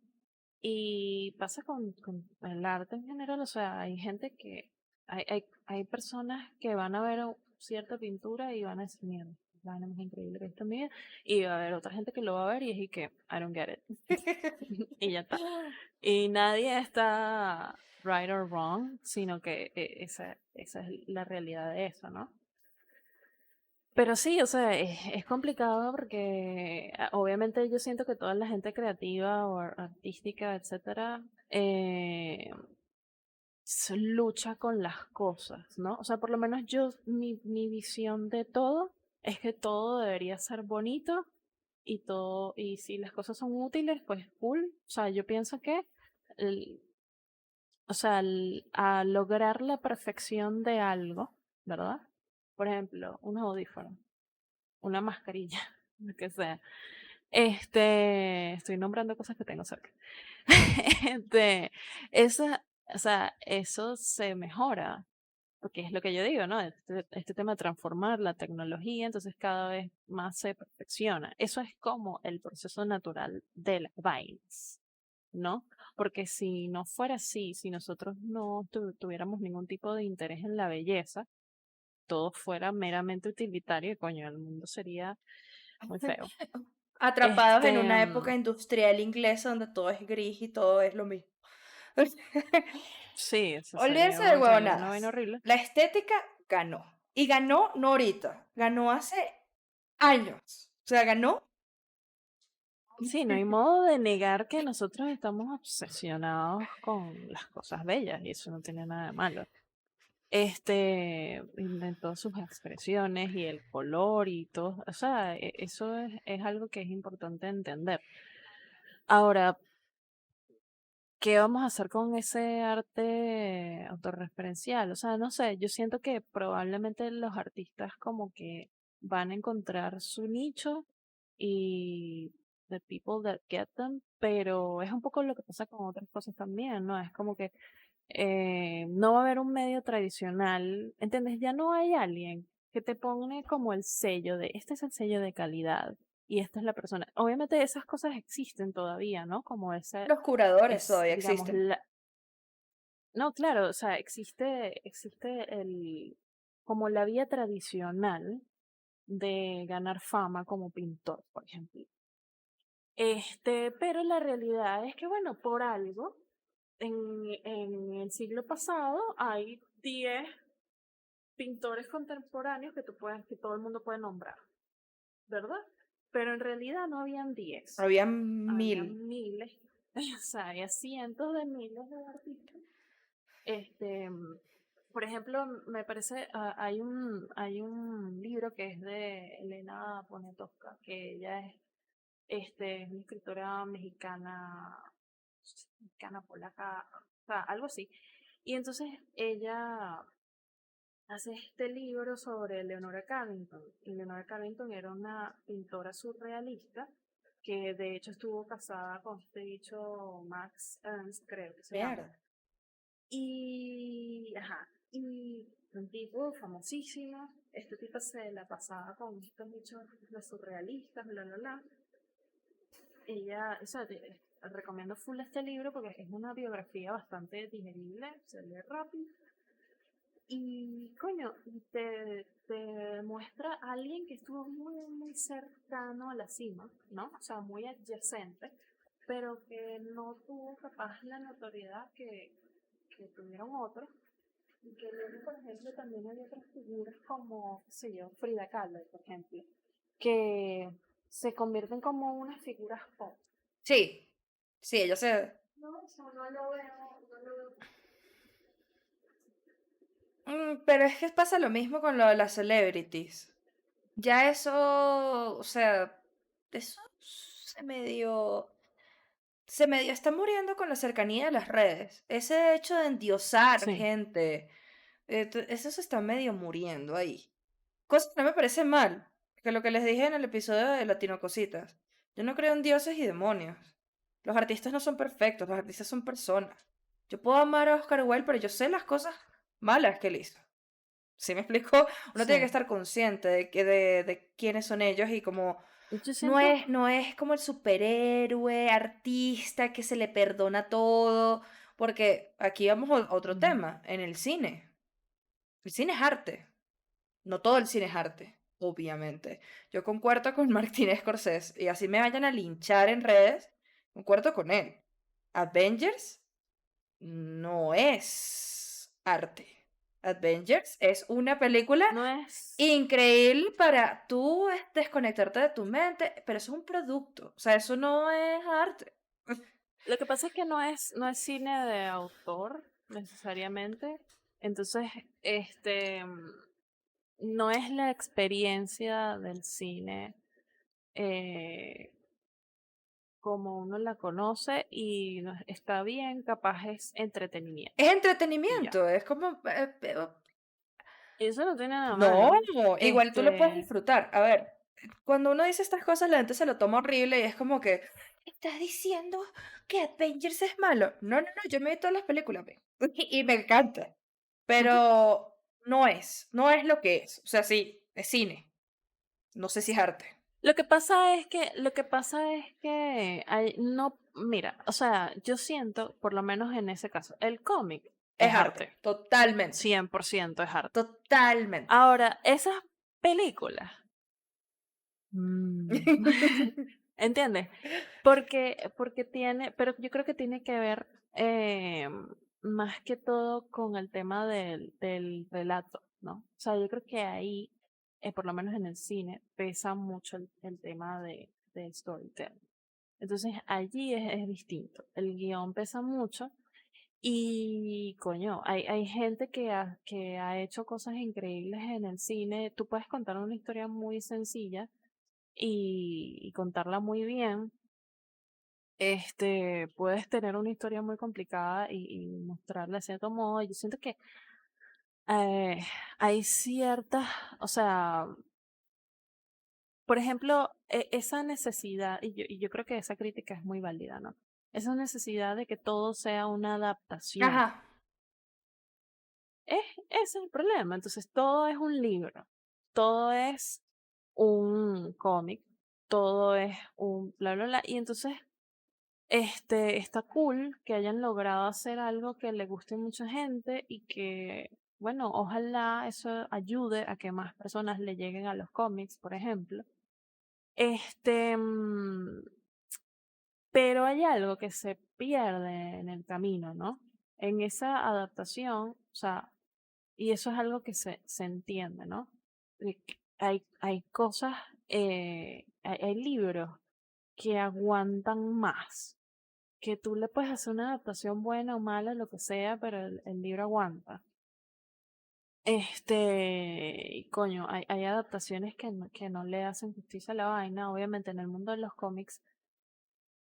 Y pasa con el arte en general, o sea, hay gente que, hay personas que van a ver cierta pintura y van a decir, mierda, la vaina más increíble que he visto en mi vida. Y va a haber otra gente que lo va a ver y es y que, I don't get it. Y ya está. Y nadie está right or wrong, sino que esa es la realidad de eso, ¿no? Pero sí, o sea, es complicado porque obviamente yo siento que toda la gente creativa o artística, etcétera, lucha con las cosas, ¿no? O sea, por lo menos yo, mi visión de todo es que todo debería ser bonito y todo, y si las cosas son útiles, pues cool. O sea, yo pienso que, el- o sea, a lograr la perfección de algo, ¿verdad? Por ejemplo, un audífono, una mascarilla, lo que sea. Estoy nombrando cosas que tengo cerca. Este, esa, o sea, eso se mejora, porque es lo que yo digo, ¿no? Este tema de transformar la tecnología, entonces cada vez más se perfecciona. Eso es como el proceso natural de las vainas, ¿no? Porque si no fuera así, si nosotros no tuviéramos ningún tipo de interés en la belleza, todo fuera meramente utilitario, coño, el mundo sería muy feo. Atrapados en Este, una época industrial inglesa donde todo es gris y todo es lo mismo. sí, eso Olvídense de sería una vaina huevonadas. horrible. La estética ganó. Y ganó no ahorita, ganó hace años. O sea, ganó. Sí, no hay modo de negar que nosotros estamos obsesionados con las cosas bellas y eso no tiene nada de malo. En todas sus expresiones y el color y todo, o sea, eso es algo que es importante entender. Ahora, ¿qué vamos a hacer con ese arte autorreferencial? O sea, no sé, yo siento que probablemente los artistas como que van a encontrar su nicho y the people that get them, pero es un poco lo que pasa con otras cosas también, ¿no? Es como que no va a haber un medio tradicional, ¿entiendes? Ya no hay alguien que te pone como el sello de, este es el sello de calidad y esta es la persona. Obviamente esas cosas existen todavía, ¿no? Como ese Los curadores es, todavía digamos, existen. no, claro, o sea, existe como la vía tradicional de ganar fama como pintor, por ejemplo. Pero la realidad es que, bueno, por algo, en el siglo pasado hay 10 pintores contemporáneos que todo el mundo puede nombrar, ¿verdad? Pero en realidad no habían 10, Había 1000. habían miles, o sea, había cientos de miles de artistas. Este, por ejemplo, me parece, hay un libro que es de Elena Poniatowska, que ella es una escritora mexicana, polaca, o sea, algo así. Y entonces ella hace este libro sobre Leonora Carrington. Y Leonora Carrington era una pintora surrealista que de hecho estuvo casada con este bicho Max Ernst, creo que se llama. Mierda. Y un tipo famosísimo. Este tipo se la pasaba con estos bichos los surrealistas, bla, bla, bla. Ella, o sea, recomiendo full este libro porque es una biografía bastante digerible, se lee rápido. Y coño, te muestra a alguien que estuvo muy, muy cercano a la cima, ¿no? O sea, muy adyacente, pero que no tuvo capaz la notoriedad que tuvieron otros. Y que luego, por ejemplo, también hay otras figuras como, qué sé yo, Frida Kahlo, por ejemplo, que se convierten como unas figuras pop. Sí, sí, ella se. No, o sea, no lo veo. Pero es que pasa lo mismo con lo de las celebrities. Ya eso, o sea, eso se medio está muriendo con la cercanía de las redes. Ese hecho de endiosar Sí. gente, eso se está medio muriendo ahí. Cosa que no me parece mal, que lo que les dije en el episodio de Latino Cositas. Yo no creo en dioses y demonios. Los artistas no son perfectos, los artistas son personas. Yo puedo amar a Oscar Wilde, pero yo sé las cosas malas que él hizo. ¿Sí me explico? Uno Sí. tiene que estar consciente de quiénes son ellos y como Yo no siento, es, no es como el superhéroe, artista que se le perdona todo, porque aquí vamos a otro ujú, tema, en el cine. El cine es arte, no todo el cine es arte. obviamente. Yo concuerdo con Martin Scorsese y así me vayan a linchar en redes, concuerdo con él. Avengers no es arte. Avengers es una película No es. increíble para tú desconectarte de tu mente, pero eso es un producto, o sea, eso no es arte. Lo que pasa es que no es cine de autor necesariamente. Entonces, no es la experiencia del cine eh, como uno la conoce y está bien, capaz es entretenimiento Es y ya. entretenimiento, es como... Y eso no tiene nada no, malo. igual tú lo puedes Este, disfrutar. A ver, cuando uno dice estas cosas, la gente se lo toma horrible y es como que, ¿estás diciendo que Avengers es malo? No, no, no, yo me vi todas las películas, ve, y me encanta, ujú. pero no es lo que es. O sea, sí, es cine, no sé si es arte. Lo que pasa es que no, mira, o sea, yo siento, por lo menos en ese caso, el cómic Es es arte, arte, totalmente, 100% es arte. totalmente. Ahora, esas películas, mm, ¿entiendes? Porque tiene, pero yo creo que tiene que ver más que todo con el tema del relato, ¿no? O sea, yo creo que ahí, por lo menos en el cine, pesa mucho el tema de storytelling. Entonces allí es distinto. El guión pesa mucho y, coño, hay gente que ha hecho cosas increíbles en el cine. Tú puedes contar una historia muy sencilla y contarla muy bien. Puedes tener una historia muy complicada y mostrarla de cierto modo. Yo siento que eh, hay ciertas, o sea, por ejemplo, esa necesidad, y yo creo que esa crítica es muy válida, ¿no? Esa necesidad de que todo sea una adaptación. Ajá, Ese es el problema. Entonces, todo es un libro, todo es un cómic, todo es un bla, bla, bla. Y entonces, está cool que hayan logrado hacer algo que le guste a mucha gente y que, bueno, ojalá eso ayude a que más personas le lleguen a los cómics, por ejemplo. Este, mm, pero hay algo que se pierde en el camino, ¿no? En esa adaptación, o sea, y eso es algo que se entiende, ¿no? Hay cosas, hay libros que aguantan más, que tú le puedes hacer una adaptación buena o mala, lo que sea, pero el libro aguanta. Y coño, hay adaptaciones que no le hacen justicia a la vaina. Obviamente, en el mundo de los cómics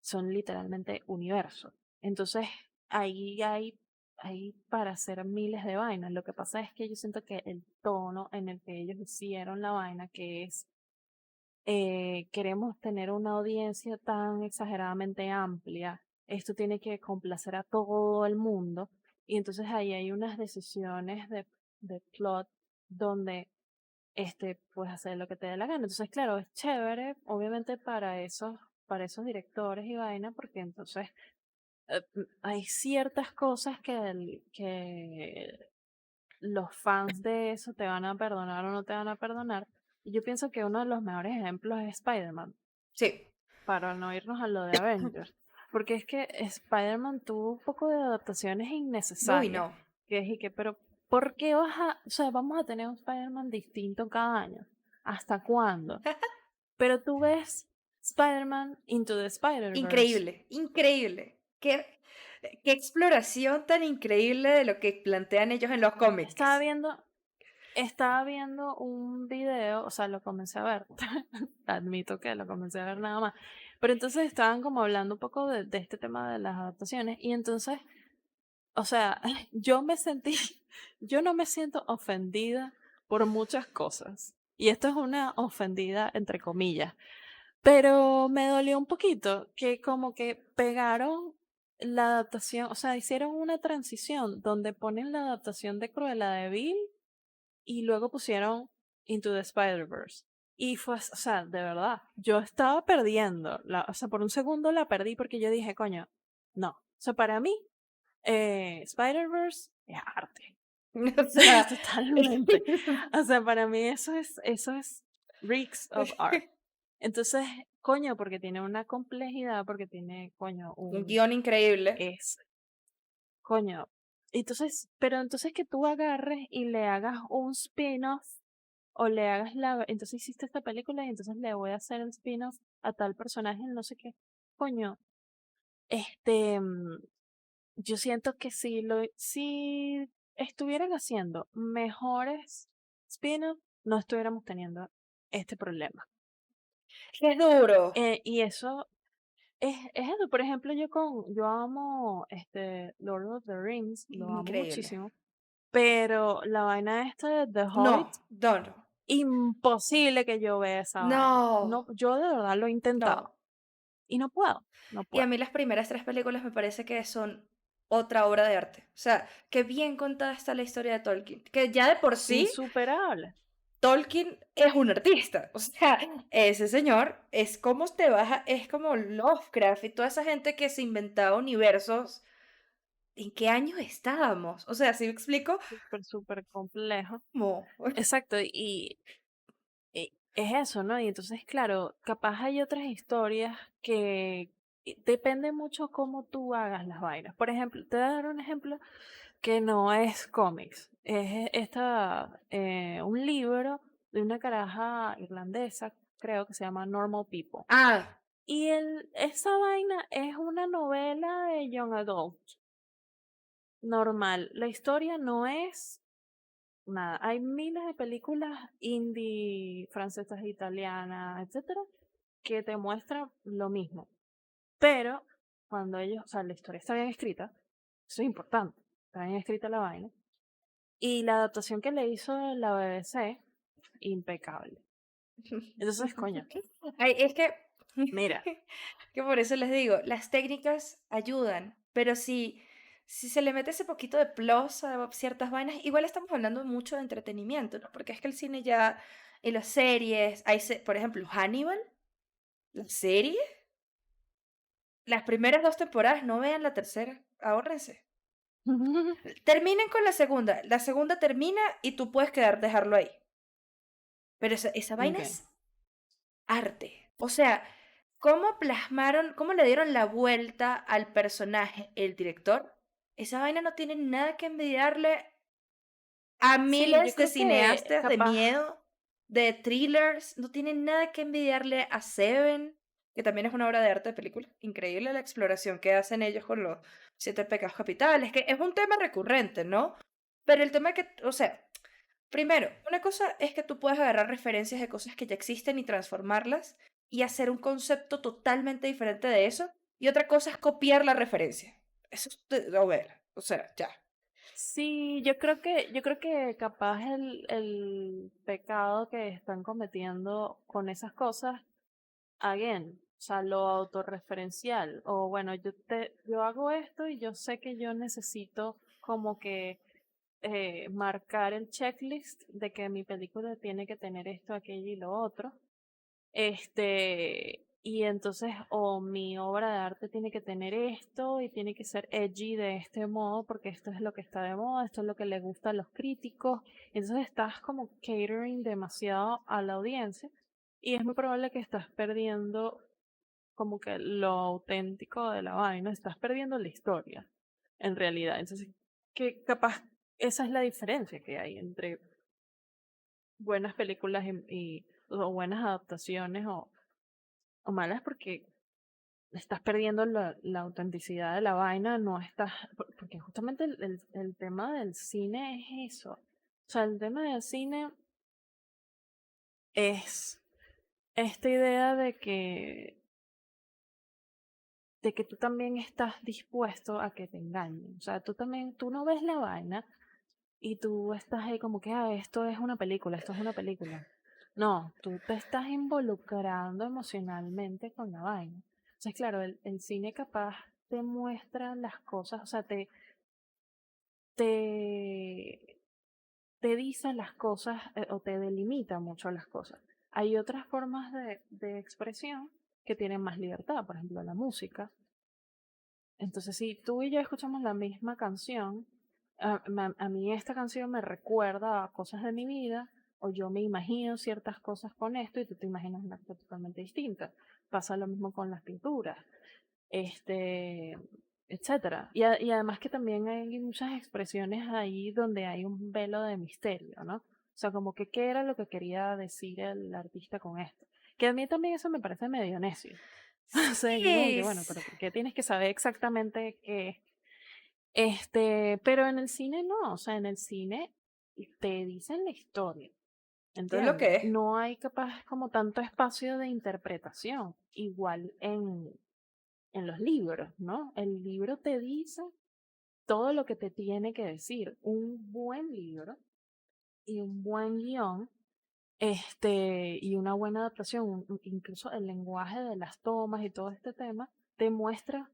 son literalmente universos. Entonces, ahí hay para hacer miles de vainas. Lo que pasa es que yo siento que el tono en el que ellos hicieron la vaina, que es, queremos tener una audiencia tan exageradamente amplia, esto tiene que complacer a todo el mundo. Y entonces ahí hay unas decisiones de plot donde puedes hacer lo que te dé la gana. Entonces, claro, es chévere, obviamente, para esos directores y vaina, porque entonces hay ciertas cosas que los fans de eso te van a perdonar o no te van a perdonar. Y yo pienso que uno de los mejores ejemplos es Spider-Man, sí. para no irnos a lo de Avengers. Porque es que Spider-Man tuvo un poco de adaptaciones Uy, innecesarias. no. Que es y que, pero ¿por qué o sea, vamos a tener un Spider-Man distinto cada año? ¿Hasta cuándo? Pero tú ves Spider-Man Into the Spider-Verse. Increíble, increíble. Qué exploración tan increíble de lo que plantean ellos en los Estaba cómics. viendo, estaba viendo un video, o sea, lo comencé a ver. Admito que lo comencé a ver nada más. Pero entonces estaban como hablando un poco de este tema de las adaptaciones. Y entonces, o sea, yo me sentí, yo no me siento ofendida por muchas cosas. Y esto es una ofendida entre comillas. Pero me dolió un poquito que como que pegaron la adaptación, o sea, hicieron una transición donde ponen la adaptación de Cruella de Vil y luego pusieron Into the Spider-Verse. Y fue, o sea, de verdad, yo estaba perdiendo, o sea, por un segundo la perdí porque yo dije, coño, no. O sea, para mí, Spider-Verse es arte. O sea, Totalmente. O sea, para mí eso es Reeks of art. Entonces, coño, porque tiene una complejidad, porque tiene, coño, Un guión increíble. es, coño. Entonces, pero entonces que tú agarres y le hagas un spin-off o le hagas entonces hiciste esta película y entonces le voy a hacer el spin-off a tal personaje, no sé qué. Coño, este, yo siento que si estuvieran haciendo mejores spin-off, no estuviéramos teniendo este problema. Es duro. Y eso es eso. Por ejemplo, yo amo Lord of the Rings, lo amo Increíble. muchísimo. Pero la vaina esta de The Hobbit, No, no, no. imposible que yo vea esa vaina. No, No, yo de verdad lo he intentado no. y no puedo, no Y a puedo. mí las primeras 3 películas me parece que son otra obra de arte. O sea, qué bien contada está la historia de Tolkien. Que ya de por sí, Insuperable. Tolkien es un artista. O sea, ese señor es como es como Lovecraft y toda esa gente que se inventaba universos. ¿En qué años estábamos? O sea, ¿sí me explico? Súper, súper complejo. Como, Exacto, y es eso, ¿no? Y entonces, claro, capaz hay otras historias que depende mucho cómo tú hagas las vainas. Por ejemplo, te voy a dar un ejemplo que no es cómics, es un libro de una caraja irlandesa, creo que se llama Normal People. ah, Y esa vaina es una novela de Young Adult, normal. La historia no es nada. Hay miles de películas indie, francesas, italianas, etcétera, que te muestran lo mismo. Pero cuando ellos, o sea, la historia está bien escrita, eso es importante, está bien escrita la vaina. Y la adaptación que le hizo la BBC, impecable. Entonces, coño, ay, es que, mira. que por eso les digo, las técnicas ayudan, pero si se le mete ese poquito de plus a ciertas vainas, igual estamos hablando mucho de entretenimiento, ¿no? Porque es que el cine ya, y las series, por ejemplo, Hannibal, la serie, las primeras 2 temporadas, no vean la tercera, ahórrense. Terminen con la segunda termina y tú puedes dejarlo ahí. Pero esa vaina Ok. es arte. O sea, cómo plasmaron, cómo le dieron la vuelta al personaje el director. Esa vaina no tiene nada que envidiarle a Sí, yo miles de creo que cineastas de capaz. miedo, de thrillers. No tiene nada que envidiarle a Seven, que también es una obra de arte de película. Increíble la exploración que hacen ellos con los 7 pecados capitales, que es un tema recurrente, ¿no? Pero el tema que, o sea, primero, una cosa es que tú puedes agarrar referencias de cosas que ya existen y transformarlas y hacer un concepto totalmente diferente de eso. Y otra cosa es copiar la referencia. Eso es novela. O sea, ya. Sí, yo creo que capaz el pecado que están cometiendo con esas cosas, again, o sea, lo autorreferencial, o bueno, yo hago esto y yo sé que yo necesito como que marcar el checklist de que mi película tiene que tener esto, aquello y lo otro. Y entonces, o mi obra de arte tiene que tener esto y tiene que ser edgy de este modo, porque esto es lo que está de moda, esto es lo que le gusta a los críticos. Entonces estás como catering demasiado a la audiencia y es muy probable que estás perdiendo como que lo auténtico de la vaina, estás perdiendo la historia, en realidad. Entonces, que capaz esa es la diferencia que hay entre buenas películas o buenas adaptaciones o malas porque estás perdiendo la autenticidad de la vaina, no estás, porque justamente el tema del cine es eso. O sea, el tema del cine es esta idea de que tú también estás dispuesto a que te engañen. O sea, tú no ves la vaina y tú estás ahí como que, esto es una película, esto es una película. No, tú te estás involucrando emocionalmente con la vaina. Entonces, claro, el cine capaz te muestra las cosas, o sea, te, te dice las cosas o te delimita mucho las cosas. Hay otras formas de expresión que tienen más libertad, por ejemplo, la música. Entonces, si tú y yo escuchamos la misma canción, a mí esta canción me recuerda a cosas de mi vida, o yo me imagino ciertas cosas con esto y tú te imaginas una cosa totalmente distinta. Pasa lo mismo con las pinturas, este, etcétera. Y además que también hay muchas expresiones ahí donde hay un velo de misterio, ¿no? O sea, como que qué era lo que quería decir el artista con esto. Que a mí también eso me parece medio necio. O sea, que como que, Sí, bueno, pero ¿por qué tienes que saber exactamente qué? Pero en el cine no, o sea, en el cine te dicen la historia, es lo ¿entiendes? que es. No hay capaz como tanto espacio de interpretación, igual en los libros, ¿no? El libro te dice todo lo que te tiene que decir. Un buen libro y un buen guión, y una buena adaptación, incluso el lenguaje de las tomas y todo este tema, te muestra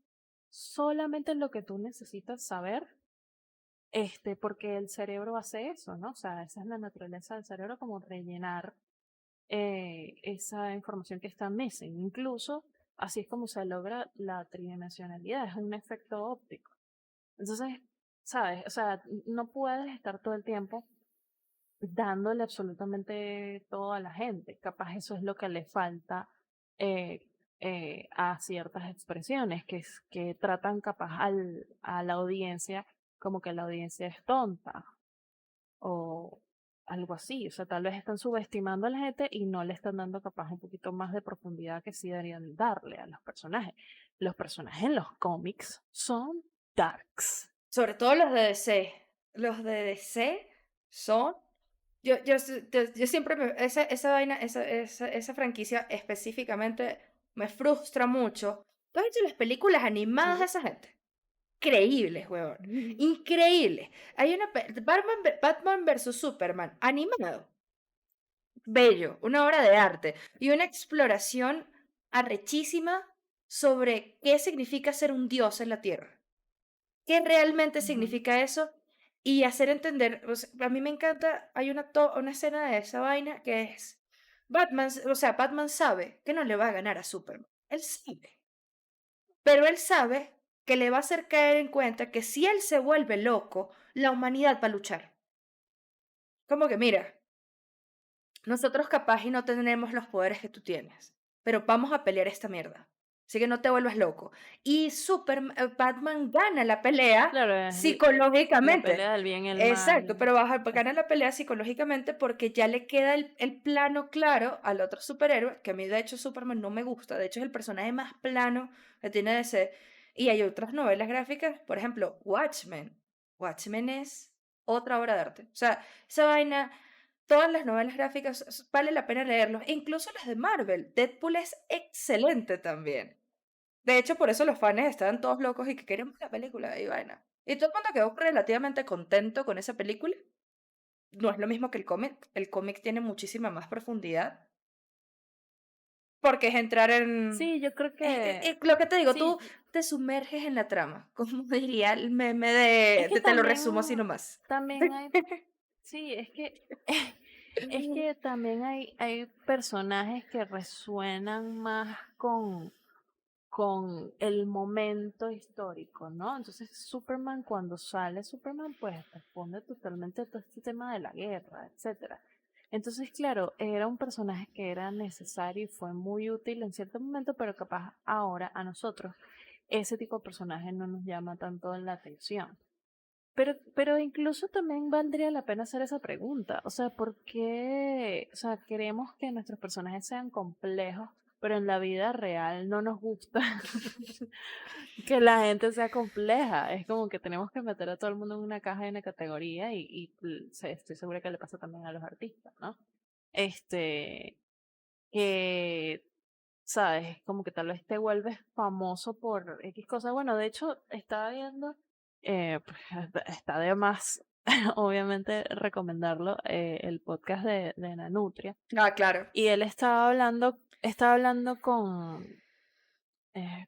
solamente lo que tú necesitas saber, porque el cerebro hace eso, ¿no? O sea, esa es la naturaleza del cerebro, como rellenar esa información que está missing. Incluso así es como se logra la tridimensionalidad, es un efecto óptico. Entonces, ¿sabes? O sea, no puedes estar todo el tiempo dándole absolutamente todo a la gente. Capaz eso es lo que le falta eh, a ciertas expresiones que tratan capaz a la audiencia como que la audiencia es tonta o algo así. O sea, tal vez están subestimando a la gente y no le están dando capaz un poquito más de profundidad que sí deberían darle a los personajes. Los personajes en los cómics son darks. Sobre todo los de DC. Los de DC son. Yo siempre esa vaina, esa franquicia específicamente me frustra mucho. ¿Tú has hecho las películas animadas de Sí. esa gente? Increíbles, huevón. Increíbles. Hay una Batman versus Superman animado. Bello, una obra de arte y una exploración arrechísima sobre qué significa ser un dios en la Tierra. ¿Qué realmente Ujú. significa eso? Y hacer entender, o sea, a mí me encanta, hay una escena de esa vaina que es, o sea, Batman sabe que no le va a ganar a Superman. Él sabe, pero él sabe que le va a hacer caer en cuenta que si él se vuelve loco, la humanidad va a luchar. Como que mira, nosotros capaz y no tenemos los poderes que tú tienes, pero vamos a pelear esta mierda. Así que no te vuelvas loco. Y Batman gana la pelea Claro, es la psicológicamente. pelea del bien y el Exacto, mal. pero gana la pelea psicológicamente porque ya le queda el plano claro al otro superhéroe, que a mí de hecho Superman no me gusta, de hecho es el personaje más plano que tiene DC. Y hay otras novelas gráficas, por ejemplo, Watchmen. Watchmen es otra obra de arte. O sea, esa vaina, todas las novelas gráficas vale la pena leerlos, e incluso las de Marvel. Deadpool es excelente también. De hecho, por eso los fans estaban todos locos y que queremos la película y vaina. Y todo el mundo quedó relativamente contento con esa película. No es lo mismo que el cómic. El cómic tiene muchísima más profundidad. Porque es entrar en... Sí, yo creo que lo que te digo, tú sí, te sumerges en la trama. Como diría el meme es que te lo resumo así nomás. también hay, sí, es que es que también hay personajes que resuenan más con el momento histórico, ¿no? Entonces Superman, cuando sale Superman, pues responde totalmente a todo este tema de la guerra, etcétera. Entonces, claro, era un personaje que era necesario y fue muy útil en cierto momento, pero capaz ahora a nosotros ese tipo de personaje no nos llama tanto la atención. Pero incluso también valdría la pena hacer esa pregunta. O sea, ¿por qué? O sea, queremos que nuestros personajes sean complejos, pero en la vida real no nos gusta que la gente sea compleja. Es como que tenemos que meter a todo el mundo en una caja y una categoría estoy segura que le pasa también a los artistas, ¿no? Este, que, ¿sabes? Como que tal vez te vuelves famoso por X cosas. Bueno, de hecho, estaba viendo, pues, está de más, obviamente, recomendarlo, el podcast de Nanutria. Ah, claro. Y él estaba hablando con,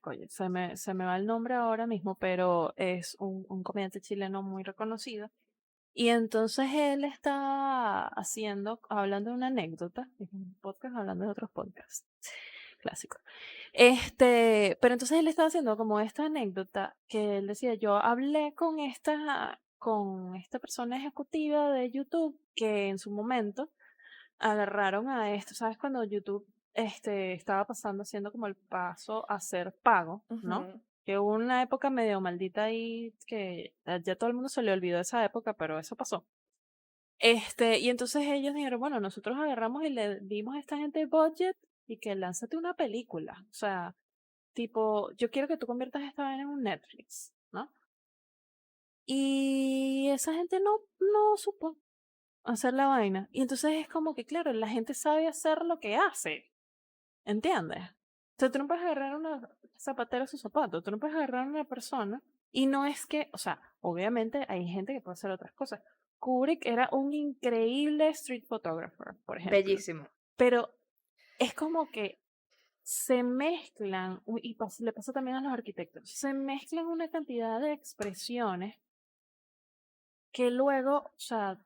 coño, se me va el nombre ahora mismo, pero es un comediante chileno muy reconocido. Y entonces él está hablando de una anécdota, es un podcast hablando de otros podcasts, clásico. Pero entonces él estaba haciendo como esta anécdota que él decía, yo hablé con esta persona ejecutiva de YouTube que en su momento agarraron a esto, ¿sabes? Cuando YouTube estaba pasando, haciendo como el paso a ser pago, ¿no? Ujú. Que hubo una época medio maldita ahí que ya todo el mundo se le olvidó esa época, pero eso pasó. Y entonces ellos dijeron, bueno, nosotros agarramos y le dimos a esta gente budget y que lánzate una película. O sea, tipo, yo quiero que tú conviertas esta vaina en un Netflix, ¿no? Y esa gente no supo hacer la vaina. Y entonces es como que, claro, la gente sabe hacer lo que hace, ¿entiendes? O sea, tú no puedes agarrar a una zapatera a su zapato, tú no puedes agarrar a una persona y no es que, o sea, obviamente hay gente que puede hacer otras cosas. Kubrick era un increíble street photographer, por ejemplo, Bellísimo. pero es como que se mezclan, y le pasa también a los arquitectos, se mezclan una cantidad de expresiones que luego, o sea,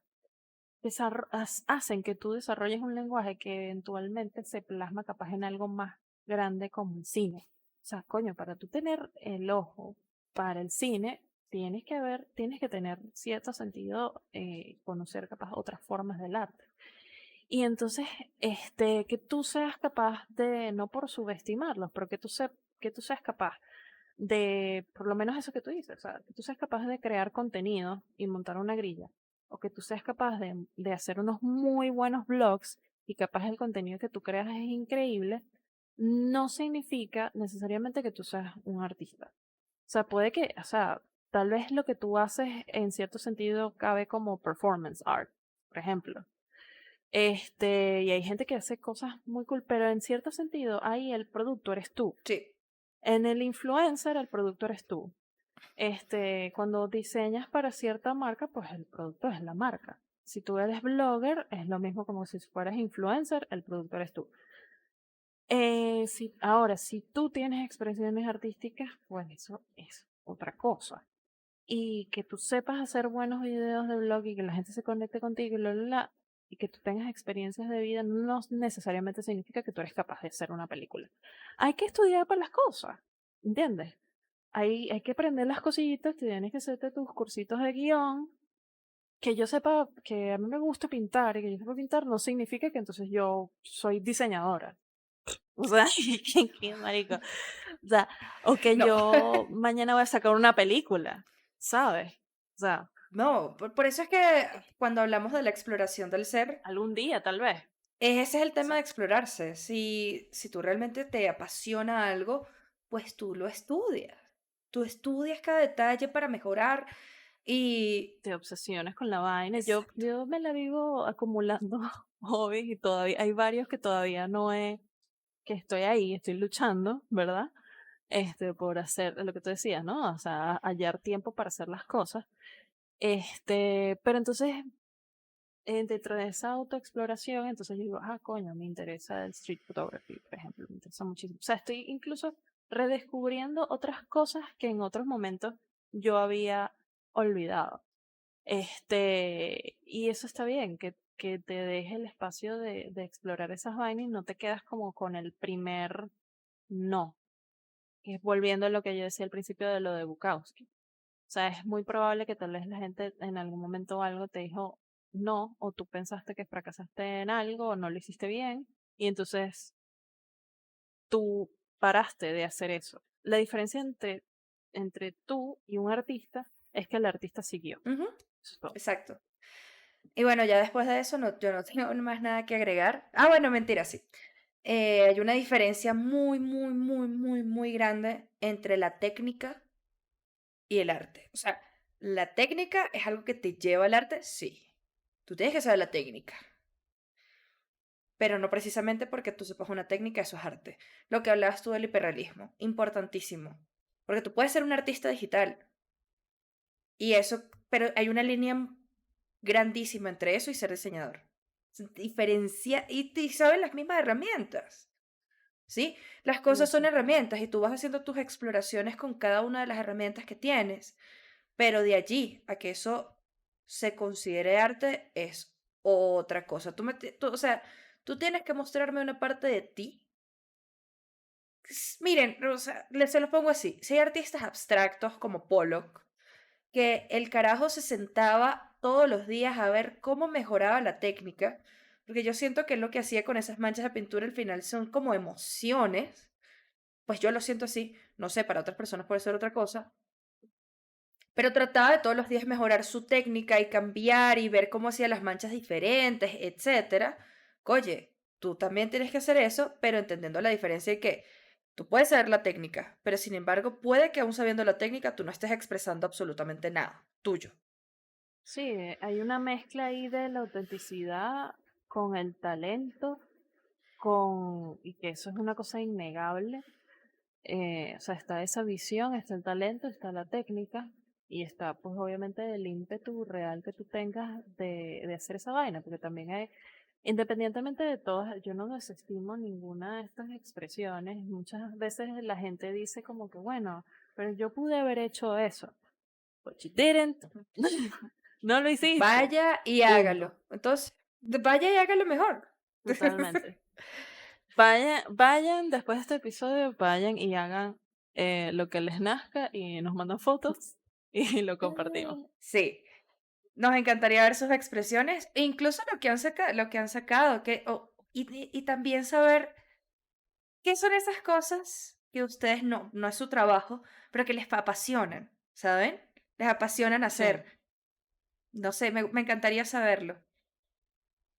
hacen que tú desarrolles un lenguaje que eventualmente se plasma capaz en algo más grande como el cine. O sea, coño, para tú tener el ojo para el cine, tienes que tener cierto sentido, conocer capaz otras formas del arte. Y entonces, que tú seas capaz de, no por subestimarlos, pero que tú seas capaz de, por lo menos eso que tú dices, o sea, que tú seas capaz de crear contenido y montar una grilla, o que tú seas capaz de hacer unos muy buenos blogs y capaz el contenido que tú creas es increíble, no significa necesariamente que tú seas un artista. O sea, puede que, o sea, tal vez lo que tú haces en cierto sentido cabe como performance art, por ejemplo. Y hay gente que hace cosas muy cool, pero en cierto sentido, ahí el producto eres tú. Sí. En el influencer, el producto eres tú. Cuando diseñas para cierta marca, pues el producto es la marca. Si tú eres blogger, es lo mismo como si fueras influencer, el producto eres tú. Ahora, si tú tienes expresiones artísticas, pues eso es otra cosa. Y que tú sepas hacer buenos videos de blog y que la gente se conecte contigo y que tú tengas experiencias de vida, no necesariamente significa que tú eres capaz de hacer una película. Hay que estudiar para las cosas, ¿entiendes? Hay que aprender las cosillitas, tienes que hacerte tus cursitos de guión. Que yo sepa que a mí me gusta pintar y que yo sepa pintar no significa que entonces yo soy diseñadora. O sea, qué marico. O sea, o que No, yo mañana voy a sacar una película, ¿sabes? O sea, no, por eso es que cuando hablamos de la exploración del ser, algún día tal vez. ese es el O tema sea, de explorarse. Si tú realmente te apasiona algo, pues tú lo estudias. Tú estudias cada detalle para mejorar y... te obsesiones con la vaina. Exacto. Yo me la vivo acumulando hobbies y todavía hay varios que todavía no he, que estoy ahí, estoy luchando, ¿verdad? Por hacer lo que tú decías, ¿no? O sea, hallar tiempo para hacer las cosas. Pero entonces, dentro de esa autoexploración, entonces yo digo, ah, coño, me interesa el street photography, por ejemplo, me interesa muchísimo. O sea, estoy incluso redescubriendo otras cosas que en otros momentos yo había olvidado. Y eso está bien, que te deje el espacio de explorar esas vainas y no te quedas como con el primer no. Que es volviendo a lo que yo decía al principio de lo de Bukowski. O sea, es muy probable que tal vez la gente en algún momento o algo te dijo no, o tú pensaste que fracasaste en algo o no lo hiciste bien, y entonces tú paraste de hacer eso. La diferencia entre tú y un artista es que el artista siguió. Ujú, Eso es todo. exacto. Y bueno, ya después de eso no, yo no tengo más nada que agregar. Ah, bueno, mentira, sí. Hay una diferencia muy, muy, muy, muy, muy grande entre la técnica y el arte. O sea, la técnica es algo que te lleva al arte, sí. Tú tienes que saber la técnica, pero no precisamente porque tú sepas una técnica, eso es arte. Lo que hablabas tú del hiperrealismo, importantísimo. Porque tú puedes ser un artista digital y eso, pero hay una línea grandísima entre eso y ser diseñador. Diferencia y saben las mismas herramientas. ¿Sí? Las cosas son Exactamente. herramientas y tú vas haciendo tus exploraciones con cada una de las herramientas que tienes, pero de allí a que eso se considere arte es otra cosa. O sea, tú tienes que mostrarme una parte de ti. Miren, o sea, se lo pongo así. Si hay artistas abstractos como Pollock, que el carajo se sentaba todos los días a ver cómo mejoraba la técnica, porque yo siento que lo que hacía con esas manchas de pintura al final son como emociones, pues yo lo siento así, no sé, para otras personas puede ser otra cosa, pero trataba de todos los días mejorar su técnica y cambiar y ver cómo hacía las manchas diferentes, etcétera. Oye, tú también tienes que hacer eso, pero entendiendo la diferencia de que tú puedes saber la técnica, pero sin embargo puede que aún sabiendo la técnica tú no estés expresando absolutamente nada tuyo. Sí, hay una mezcla ahí de la autenticidad con el talento, y que eso es una cosa innegable. O sea, está esa visión, está el talento, está la técnica y está pues obviamente el ímpetu real que tú tengas de hacer esa vaina, porque también hay, independientemente de todas, yo no desestimo ninguna de estas expresiones. Muchas veces la gente dice como que, bueno, pero yo pude haber hecho eso. But you didn't. No lo hiciste. Vaya y Punto. hágalo. Entonces, vaya y hágalo mejor. Totalmente. Vayan después de este episodio, vayan y hagan lo que les nazca y nos mandan fotos y lo compartimos. Sí, nos encantaría ver sus expresiones, e incluso lo que han sacado, y también saber qué son esas cosas que ustedes no es su trabajo, pero que les apasionan, ¿saben? Les apasionan Sí, hacer. No sé, me encantaría saberlo.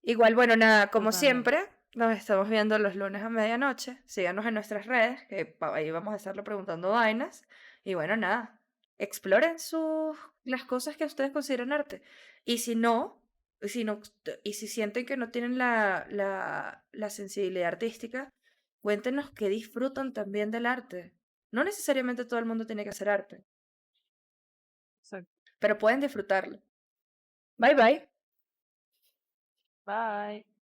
Igual, bueno, nada, como totalmente. siempre, nos estamos viendo los lunes a medianoche. Síganos en nuestras redes, que ahí vamos a estarle preguntando vainas. Y bueno, nada, exploren las cosas que ustedes consideran arte. Y si no, y si sienten que no tienen la sensibilidad artística, cuéntenos qué disfrutan también del arte. No necesariamente todo el mundo tiene que hacer arte, Exacto. pero pueden disfrutarlo. Bye bye. Bye.